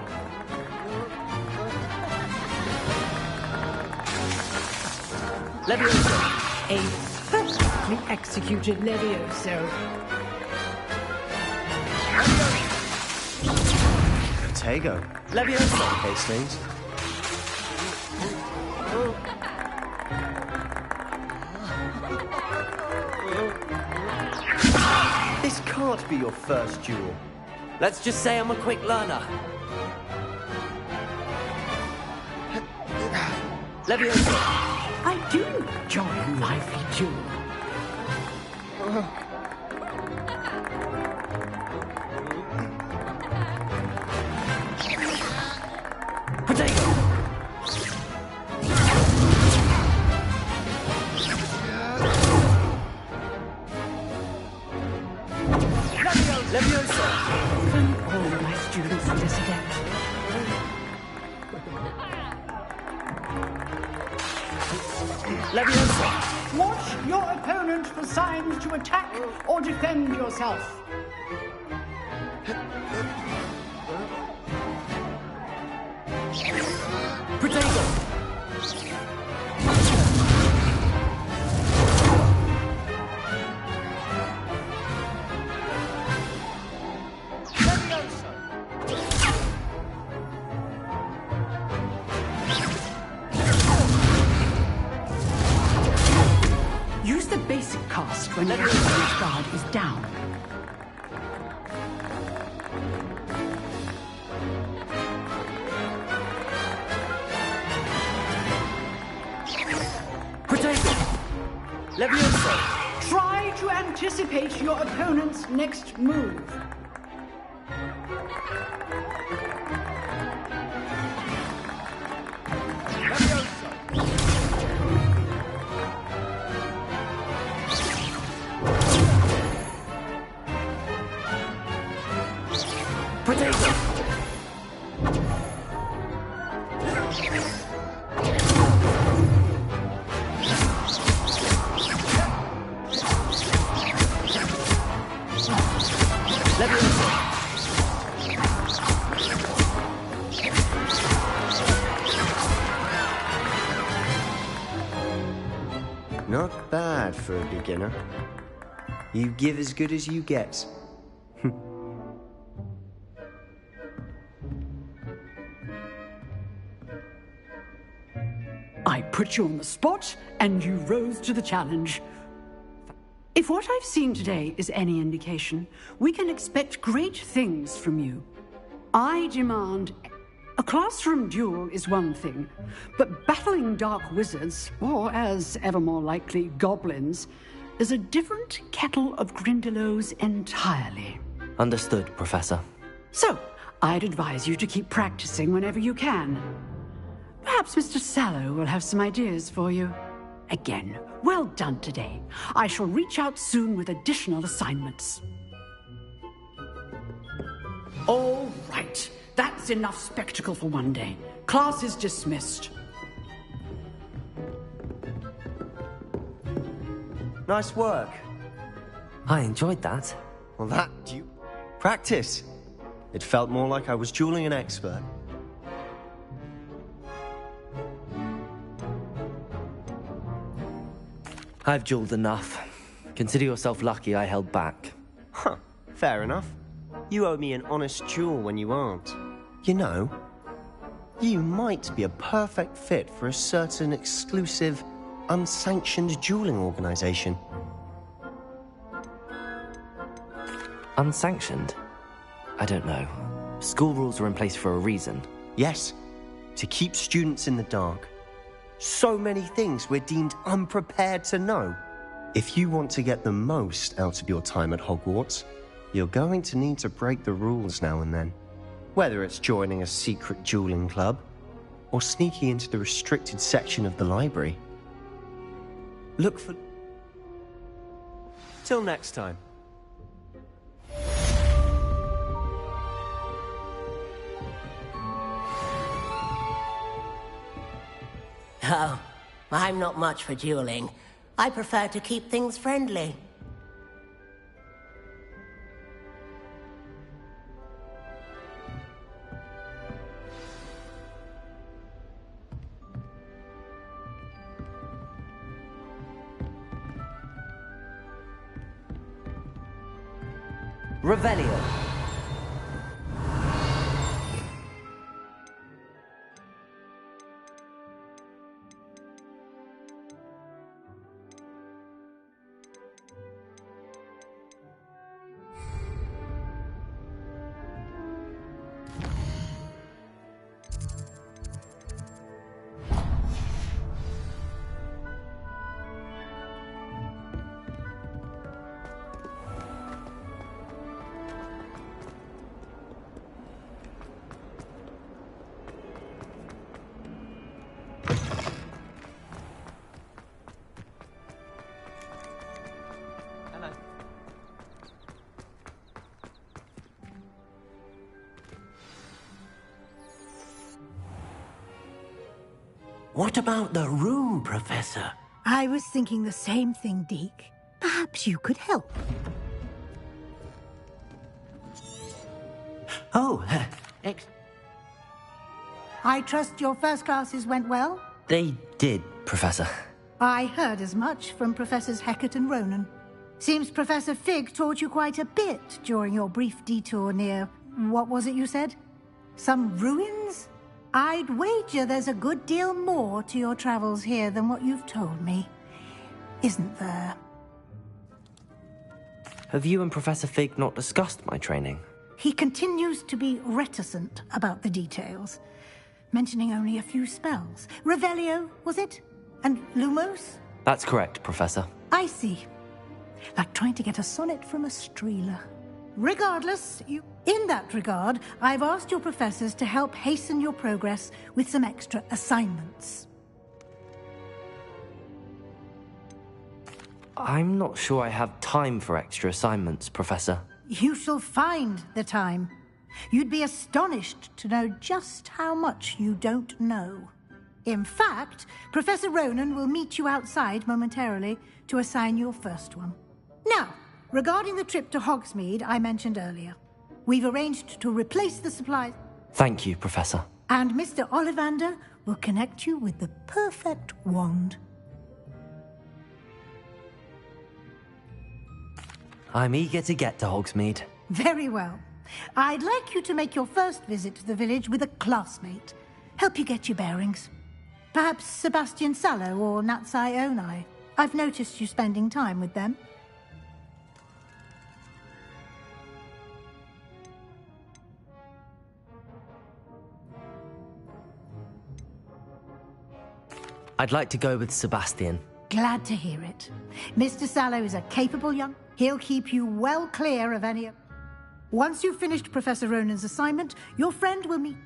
Levioso. A perfectly executed Levioso. Protego. Levioso. Hastings. This can't be your first duel. Let's just say I'm a quick learner. Levioso. I do enjoy a lively duel. Protego. Levioso. All my students are this adept. Levioso. Watch your opponent for signs to attack or defend yourself. Protego. Use the basic cast when your opponent's guard is down. Protego. Levioso. Try to anticipate your opponent's next move. bad for a beginner. You give as good as you get. I put you on the spot, and you rose to the challenge. If what I've seen today is any indication, we can expect great things from you. I demand... A classroom duel is one thing, but battling dark wizards, or as ever more likely, goblins, is a different kettle of Grindylows entirely. Understood, Professor. So, I'd advise you to keep practicing whenever you can. Perhaps Mr. Sallow will have some ideas for you. Again, well done today. I shall reach out soon with additional assignments. All right. That's enough spectacle for one day. Class is dismissed. Nice work. I enjoyed that. Well, practice. It felt more like I was dueling an expert. I've dueled enough. Consider yourself lucky I held back. Huh, fair enough. You owe me an honest duel when you aren't. You know, you might be a perfect fit for a certain exclusive, unsanctioned dueling organization. Unsanctioned? I don't know. School rules are in place for a reason. Yes, to keep students in the dark. So many things we're deemed unprepared to know. If you want to get the most out of your time at Hogwarts, you're going to need to break the rules now and then. Whether it's joining a secret dueling club, or sneaking into the restricted section of the library. Look for... Till next time. Oh, I'm not much for dueling. I prefer to keep things friendly. Revelio. What about the room, Professor? I was thinking the same thing, Deke. Perhaps you could help. Oh, I trust your first classes went well? They did, Professor. I heard as much from Professors Hecat and Ronan. Seems Professor Fig taught you quite a bit during your brief detour near... what was it you said? Some ruins? I'd wager there's a good deal more to your travels here than what you've told me. Isn't there? Have you and Professor Fig not discussed my training? He continues to be reticent about the details, mentioning only a few spells. Revelio, was it? And Lumos? That's correct, Professor. I see. Like trying to get a sonnet from a streeler. Regardless, in that regard, I've asked your professors to help hasten your progress with some extra assignments. I'm not sure I have time for extra assignments, Professor. You shall find the time. You'd be astonished to know just how much you don't know. In fact, Professor Ronan will meet you outside momentarily to assign your first one. Now, regarding the trip to Hogsmeade I mentioned earlier, we've arranged to replace the supplies. Thank you, Professor. And Mr. Ollivander will connect you with the perfect wand. I'm eager to get to Hogsmeade. Very well. I'd like you to make your first visit to the village with a classmate. Help you get your bearings. Perhaps Sebastian Sallow or Natsai Onai. I've noticed you spending time with them. I'd like to go with Sebastian. Glad to hear it. Mr. Sallow is a capable young... He'll keep you well clear of any... Once you've finished Professor Ronan's assignment, your friend will meet...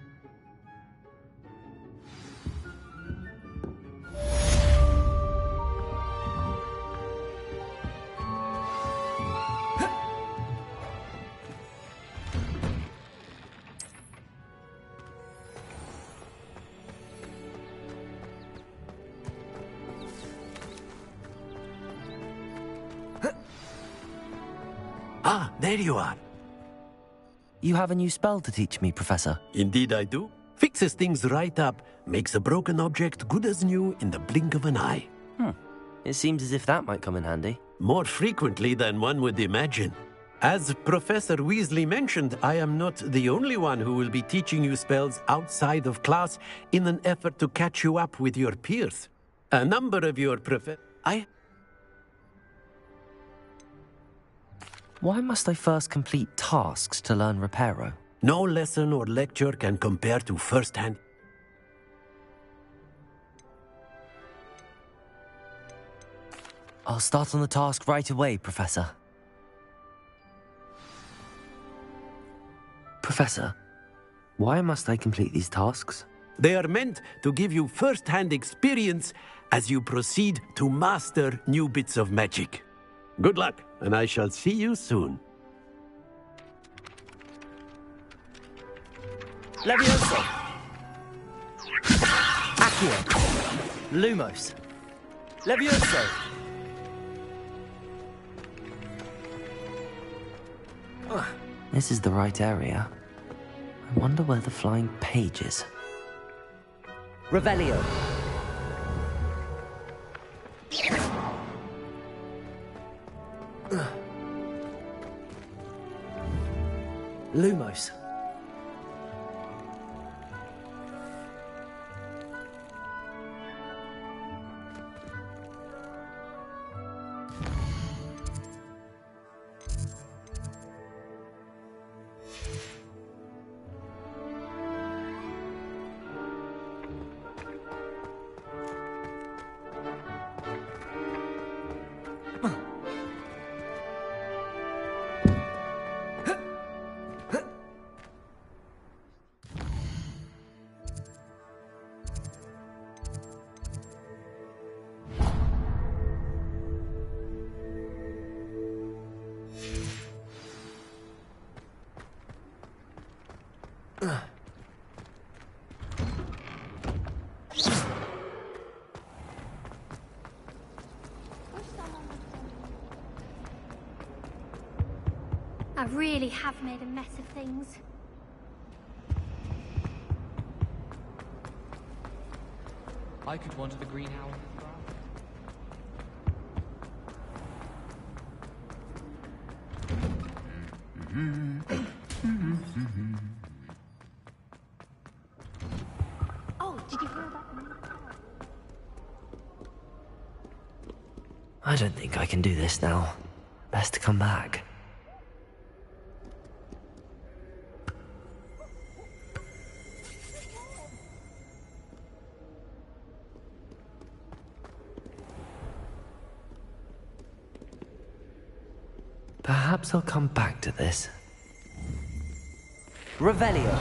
Ah, there you are. You have a new spell to teach me, Professor. Indeed I do. Fixes things right up, makes a broken object good as new in the blink of an eye. It seems as if that might come in handy. More frequently than one would imagine. As Professor Weasley mentioned, I am not the only one who will be teaching you spells outside of class in an effort to catch you up with your peers. A number of your Why must I first complete tasks to learn Reparo? No lesson or lecture can compare to first-hand. I'll start on the task right away, Professor. Professor, why must I complete these tasks? They are meant to give you first-hand experience as you proceed to master new bits of magic. Good luck, and I shall see you soon. Levioso! Accio! Lumos! Levioso! This is the right area. I wonder where the flying page is. Revelio! Lumos. I really have made a mess of things. I could wander the green owl. Oh, did you hear about the... I don't think I can do this now. Best to come back. Perhaps I'll come back to this. Revelio!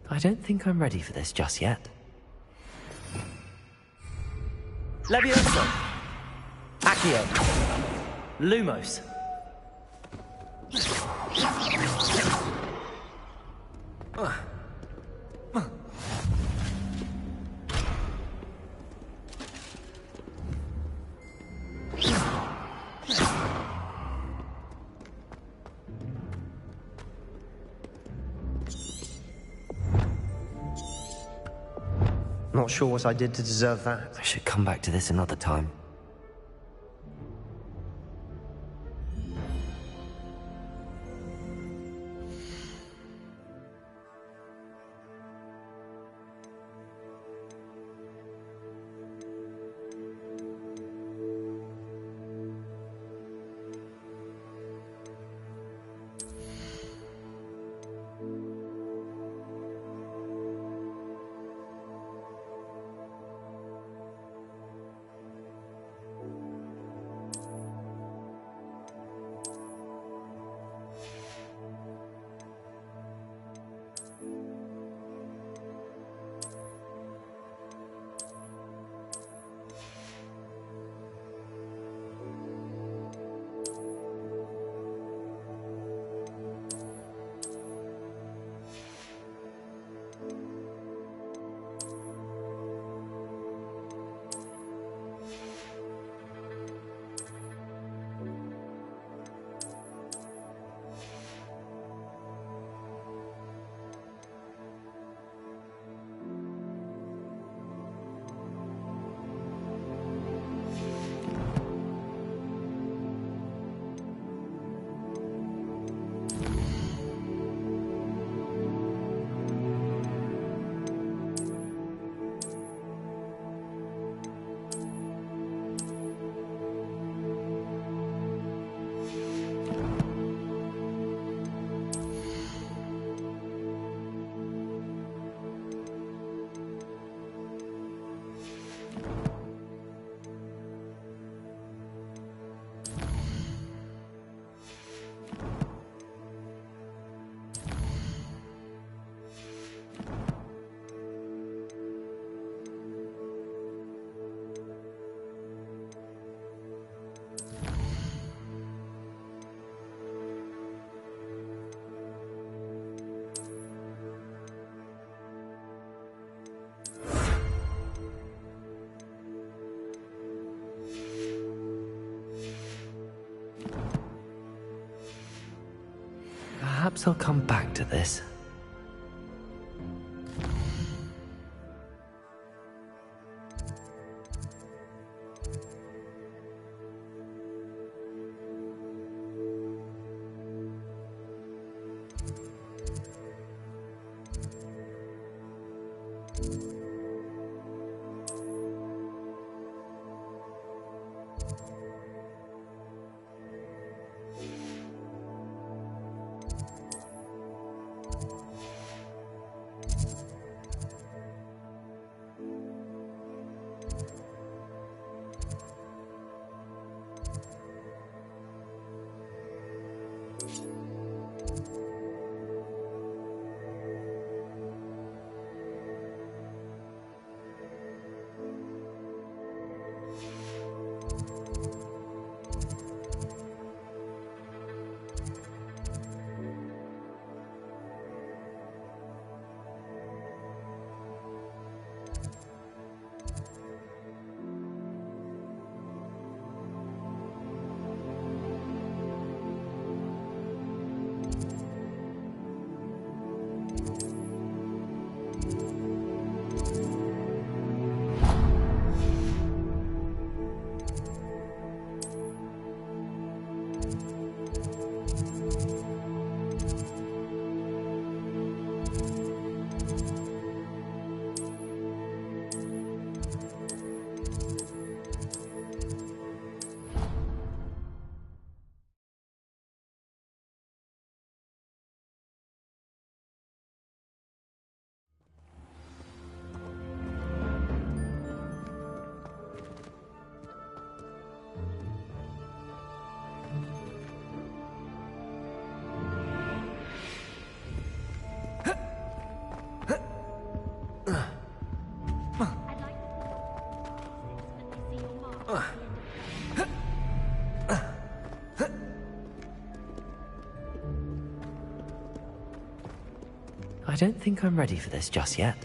I don't think I'm ready for this just yet. Levioso! Accio! Lumos! Not sure what I did to deserve that. I should come back to this another time. Perhaps I'll come back to this. I don't think I'm ready for this just yet.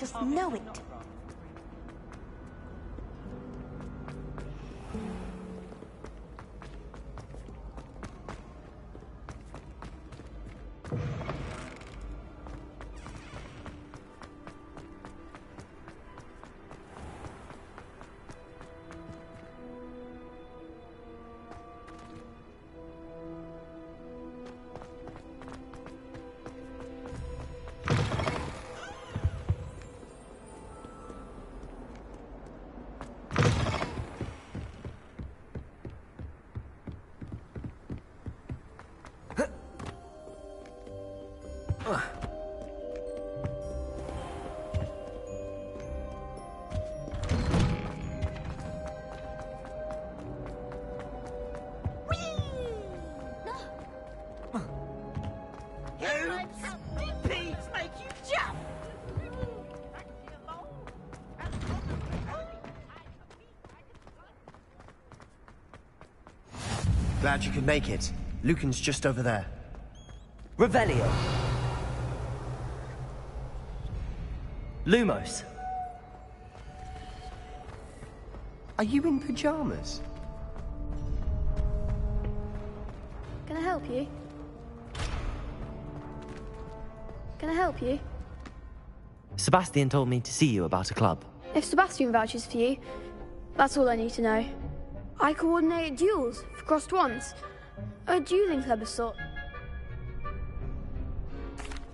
just know it. Glad you could make it. Lucan's just over there. Revelio. Lumos. Are you in pajamas? Can I help you? Can I help you? Sebastian told me to see you about a club. If Sebastian vouches for you, that's all I need to know. I coordinate duels for crossed wands. A dueling club of sort.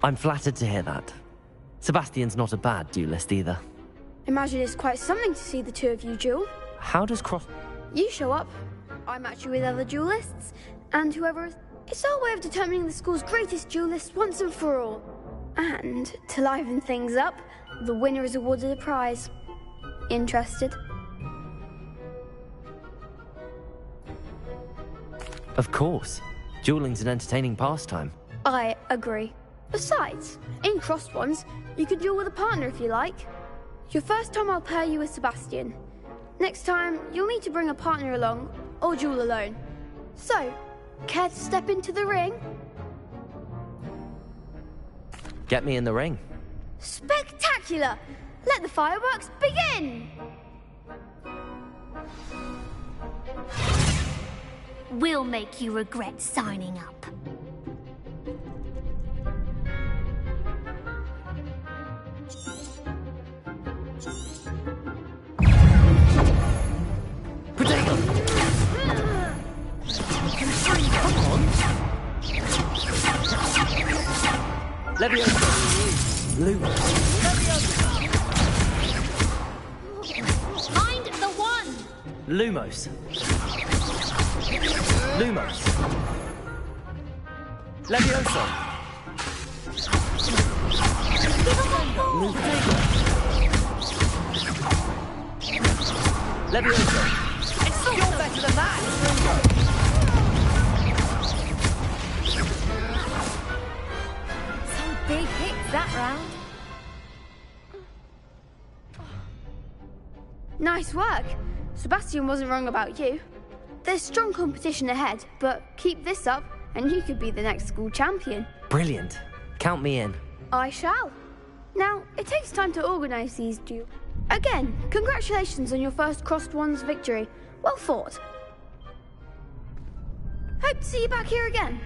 I'm flattered to hear that. Sebastian's not a bad duelist either. Imagine it's quite something to see the two of you duel. How does cross... You show up, I match you with other duelists, and whoever is... It's our way of determining the school's greatest duelist once and for all. And, to liven things up, the winner is awarded a prize. Interested? Of course. Dueling's an entertaining pastime. I agree. Besides, in crossed ones, you could duel with a partner if you like. Your first time I'll pair you with Sebastian. Next time, you'll need to bring a partner along, or duel alone. So, care to step into the ring? Get me in the ring. Spectacular! Let the fireworks begin! We'll make you regret signing up. Find the one! Lumos. Lumos. Levioso. Levioso. You're better than that! Some big hits that round. Nice work. Sebastian wasn't wrong about you. There's strong competition ahead, but keep this up and you could be the next school champion. Brilliant. Count me in. I shall. Now, it takes time to organise these duels. Again, congratulations on your first crossed wands victory. Well fought. Hope to see you back here again.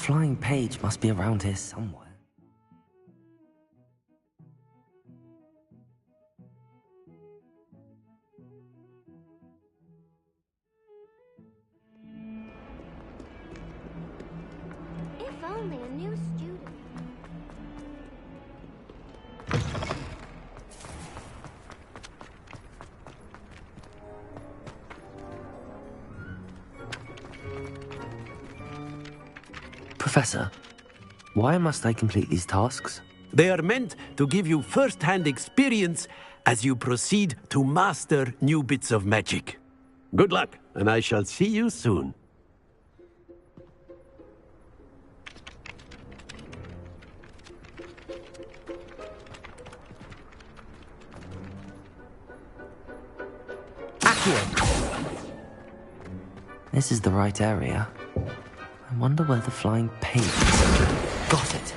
flying page must be around here somewhere. If only a new student. Professor, why must I complete these tasks? They are meant to give you first-hand experience as you proceed to master new bits of magic. Good luck, and I shall see you soon. This is the right area. I wonder where the flying page is. Got it.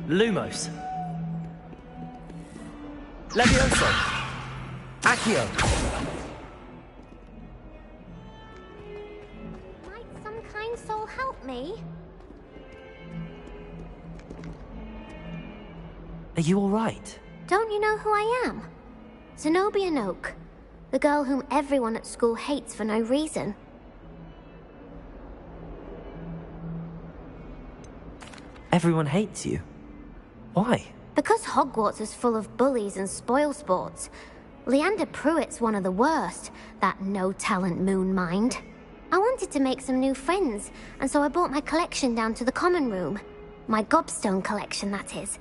Lumos. Levioso. Accio. Might some kind soul help me? Are you all right? Don't you know who I am? Zenobia Noak, the girl whom everyone at school hates for no reason. Everyone hates you. Why? Because Hogwarts is full of bullies and spoilsports. Leander Pruitt's one of the worst, that no-talent moon mind. I wanted to make some new friends, and so I brought my collection down to the common room. My gobstone collection, that is.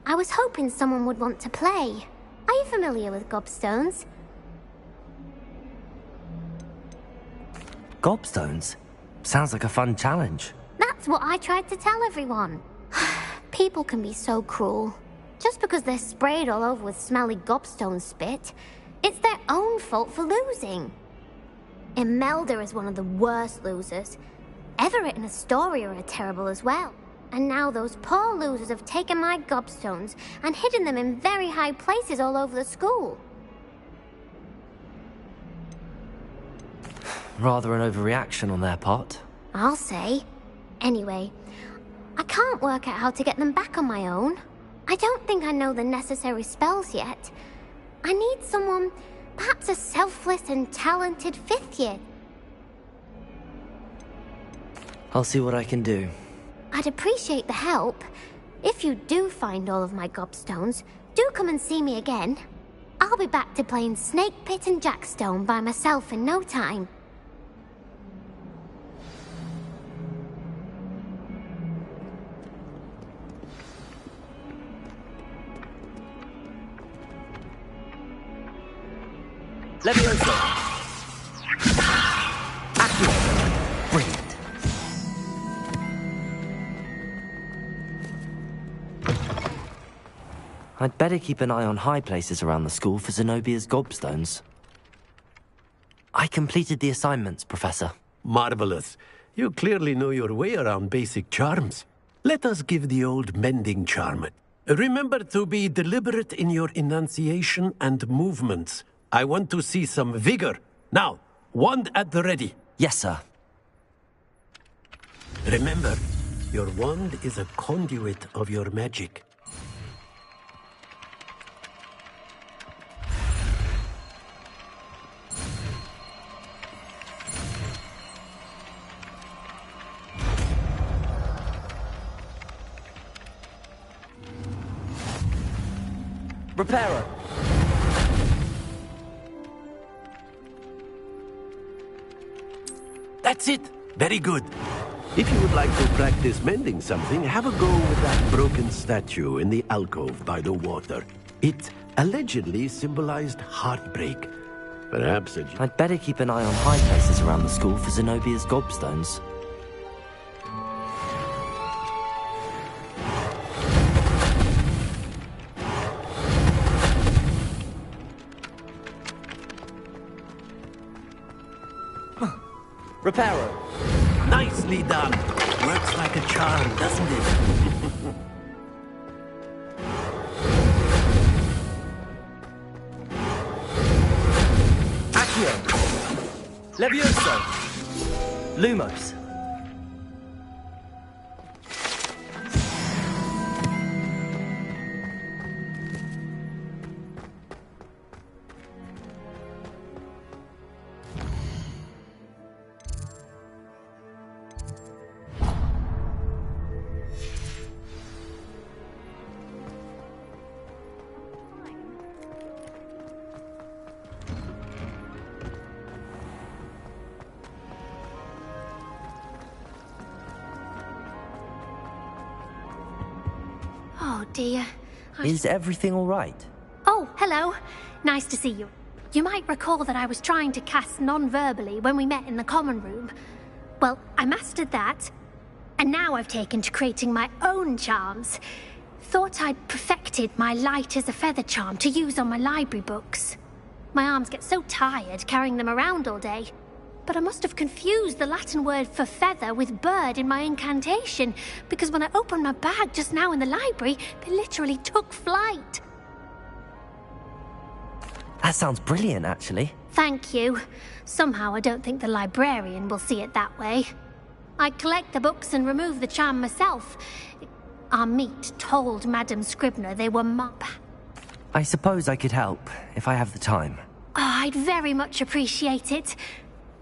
I was hoping someone would want to play. Are you familiar with gobstones? Gobstones? Sounds like a fun challenge. That's what I tried to tell everyone. People can be so cruel. Just because they're sprayed all over with smelly gobstone spit, it's their own fault for losing. Imelda is one of the worst losers. Everett and Astoria are terrible as well. And now those poor losers have taken my gobstones and hidden them in very high places all over the school. Rather an overreaction on their part. I'll say. Anyway, I can't work out how to get them back on my own. I don't think I know the necessary spells yet. I need someone, perhaps a selfless and talented fifth year. I'll see what I can do. I'd appreciate the help. If you do find all of my gobstones, do come and see me again. I'll be back to playing Snake Pit and Jackstone by myself in no time. Levioso. Accio. Brilliant. I'd better keep an eye on high places around the school for Zenobia's gobstones. I completed the assignments, Professor. Marvelous. You clearly know your way around basic charms. Let us give the old mending charm. Remember to be deliberate in your enunciation and movements. I want to see some vigor. Now, wand at the ready. Yes, sir. Remember, your wand is a conduit of your magic. Reparo. That's it. Very good. If you would like to practice mending something, have a go with that broken statue in the alcove by the water. It allegedly symbolized heartbreak. Perhaps I'd better keep an eye on high places around the school for Zenobia's gobstones. Reparo. Nicely done. Works like a charm, doesn't it? Accio! Levioso! Lumos! Oh dear. Is everything all right? Oh, hello. Nice to see you. You might recall that I was trying to cast non-verbally when we met in the common room. Well, I mastered that, and now I've taken to creating my own charms. Thought I'd perfected my light as a feather charm to use on my library books. My arms get so tired carrying them around all day. But I must have confused the Latin word for feather with bird in my incantation, because when I opened my bag just now in the library, they literally took flight. That sounds brilliant, actually. Thank you. Somehow I don't think the librarian will see it that way. I collect the books and remove the charm myself. Our meet told Madame Scribner they were I suppose I could help, if I have the time. Oh, I'd very much appreciate it.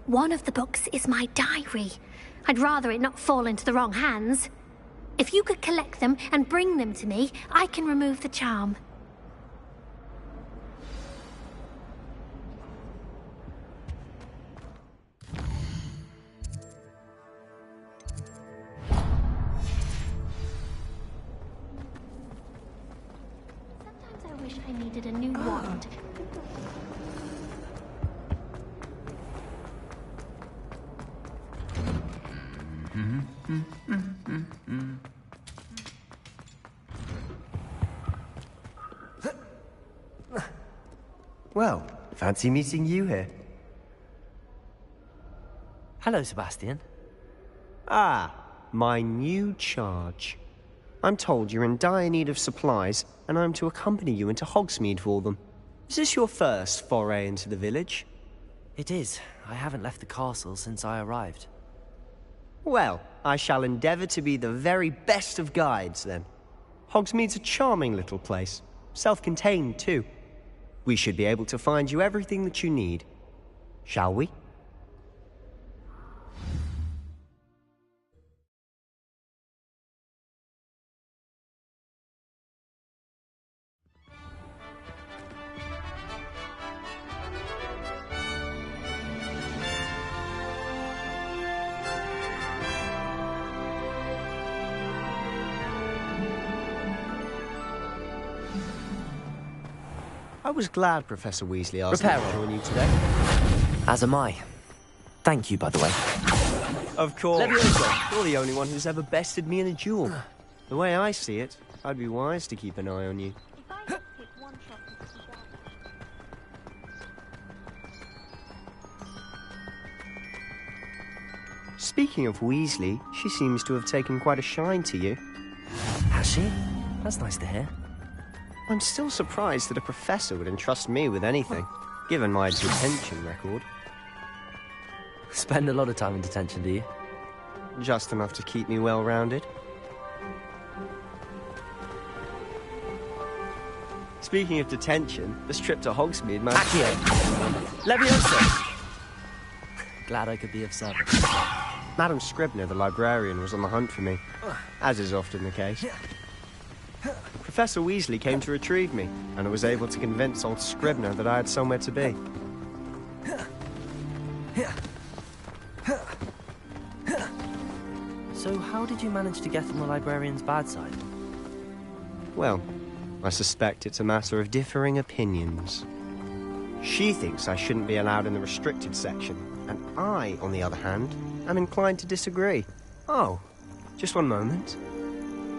One of the books is my diary. I'd rather it not fall into the wrong hands. If you could collect them and bring them to me, I can remove the charm. Sometimes I wish I needed a new wand. Well, fancy meeting you here. Hello, Sebastian. Ah, my new charge. I'm told you're in dire need of supplies, and I'm to accompany you into Hogsmeade for them. Is this your first foray into the village? It is. I haven't left the castle since I arrived. Well, I shall endeavour to be the very best of guides, then. Hogsmeade's a charming little place. Self-contained, too. We should be able to find you everything that you need. Shall we? I was glad Professor Weasley asked me to join you today. As am I. Thank you, by the way. Of course. Levioso, you're the only one who's ever bested me in a duel. The way I see it, I'd be wise to keep an eye on you. Speaking of Weasley, she seems to have taken quite a shine to you. Has she? That's nice to hear. I'm still surprised that a professor would entrust me with anything, given my detention record. Spend a lot of time in detention, do you? Just enough to keep me well-rounded. Speaking of detention, this trip to Hogsmeade might... Accio! Levioso! Glad I could be of service. Madame Scribner, the librarian, was on the hunt for me, as is often the case. Professor Weasley came to retrieve me, and I was able to convince old Scribner that I had somewhere to be. So how did you manage to get on the librarian's bad side? Well, I suspect it's a matter of differing opinions. She thinks I shouldn't be allowed in the restricted section, and I, on the other hand, am inclined to disagree. Oh, just one moment.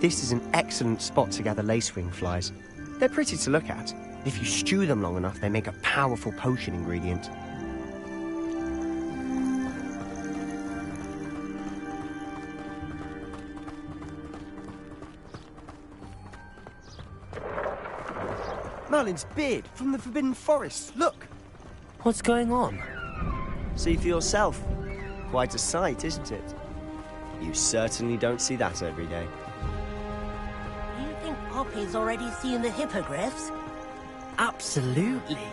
This is an excellent spot to gather lacewing flies. They're pretty to look at. If you stew them long enough, they make a powerful potion ingredient. Merlin's beard from the Forbidden Forest. Look! What's going on? See for yourself. Quite a sight, isn't it? You certainly don't see that every day. Do you think Poppy's already seen the hippogriffs? Absolutely.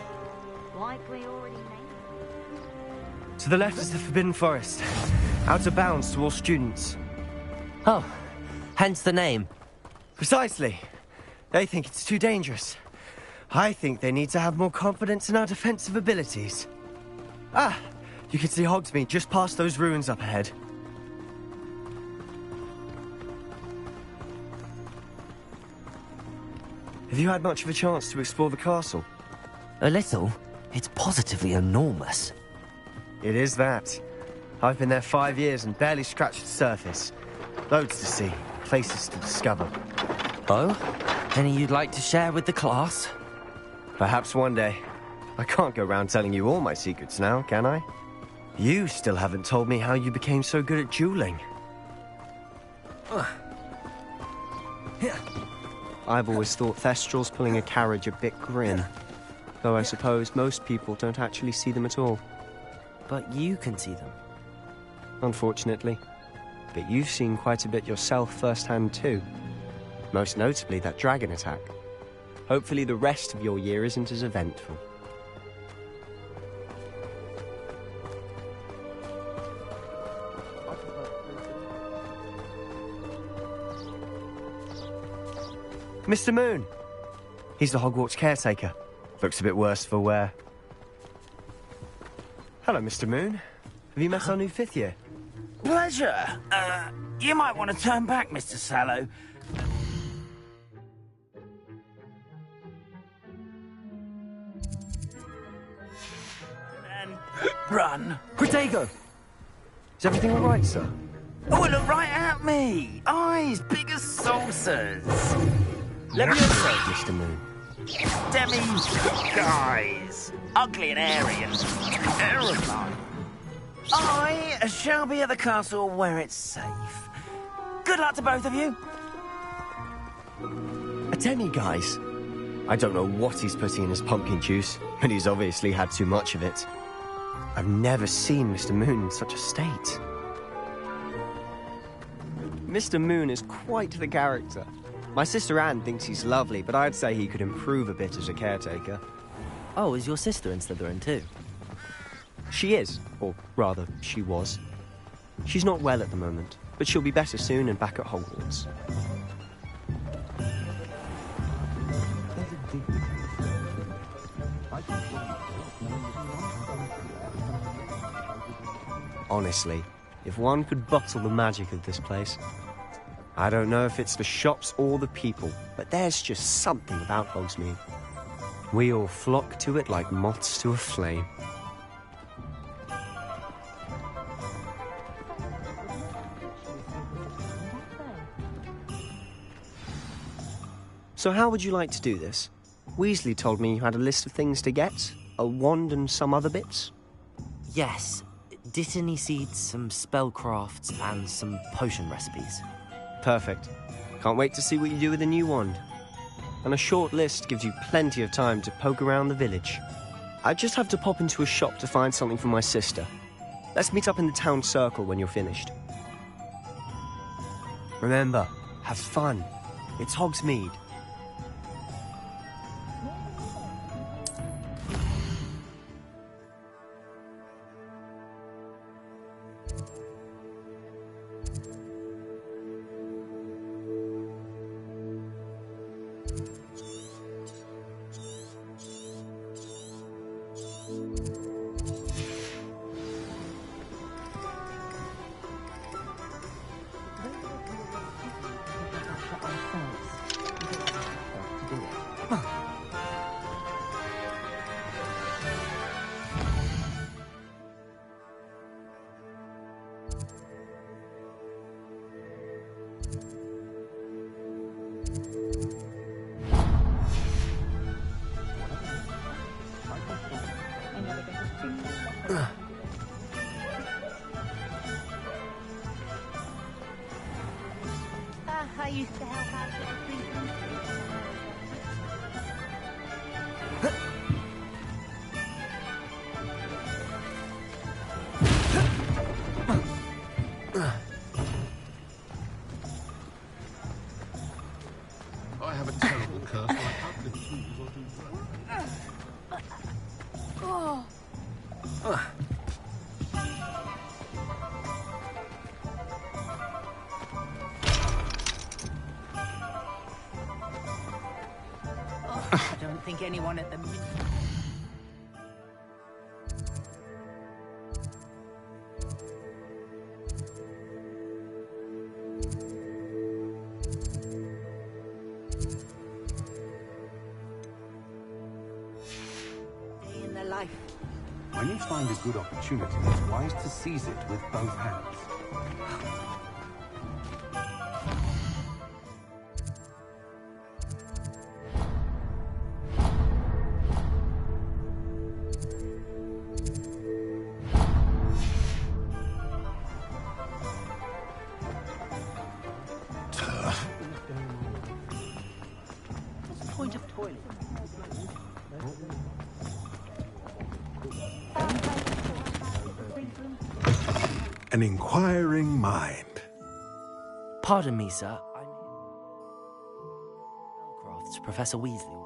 Like we already named. To the left is the Forbidden Forest. Out of bounds to all students. Oh, hence the name. Precisely. They think it's too dangerous. I think they need to have more confidence in our defensive abilities. Ah, you can see Hogsmeade just past those ruins up ahead. Have you had much of a chance to explore the castle? A little. It's positively enormous. It is that. I've been there 5 years and barely scratched the surface. Loads to see, places to discover. Oh? Any you'd like to share with the class? Perhaps one day. I can't go around telling you all my secrets now, can I? You still haven't told me how you became so good at dueling. I've always thought Thestrals pulling a carriage a bit grim. Though I suppose most people don't actually see them at all. But you can see them. Unfortunately. But you've seen quite a bit yourself firsthand too. Most notably that dragon attack. Hopefully the rest of your year isn't as eventful. Mr. Moon! He's the Hogwarts caretaker. Looks a bit worse for wear. Hello, Mr. Moon. Have you met our new 5th year? Pleasure. You might want to turn back, Mr. Sallow. And run. Protego! Is everything all right, sir? Oh, look right at me. Eyes big as saucers. Let me inside, Mr. Moon. Guys. Ugly and airy and terrifying. I shall be at the castle where it's safe. Good luck to both of you. A demi, guys. I don't know what he's putting in his pumpkin juice, but he's obviously had too much of it. I've never seen Mr. Moon in such a state. Mr. Moon is quite the character. My sister Anne thinks he's lovely, but I'd say he could improve a bit as a caretaker. Oh, is your sister in Slytherin too? She is, or rather, she was. She's not well at the moment, but she'll be better soon and back at Hogwarts. Honestly, if one could bottle the magic of this place. I don't know if it's the shops or the people, but there's just something about Hogsmeade. We all flock to it like moths to a flame. So how would you like to do this? Weasley told me you had a list of things to get, a wand and some other bits. Yes. Dittany seeds, some spellcrafts, and some potion recipes. Perfect. Can't wait to see what you do with the new wand. And a short list gives you plenty of time to poke around the village. I just have to pop into a shop to find something for my sister. Let's meet up in the town circle when you're finished. Remember, have fun. It's Hogsmeade. I used to help out with the treatment. I have a terrible curse. I can't lift tools or do drugs. I don't think anyone at the minute. Day in the life. When you find a good opportunity, it's wise to seize it with both hands. What's the point of toilet? An inquiring mind. Pardon me, sir. I'm Crofts, Professor Weasley.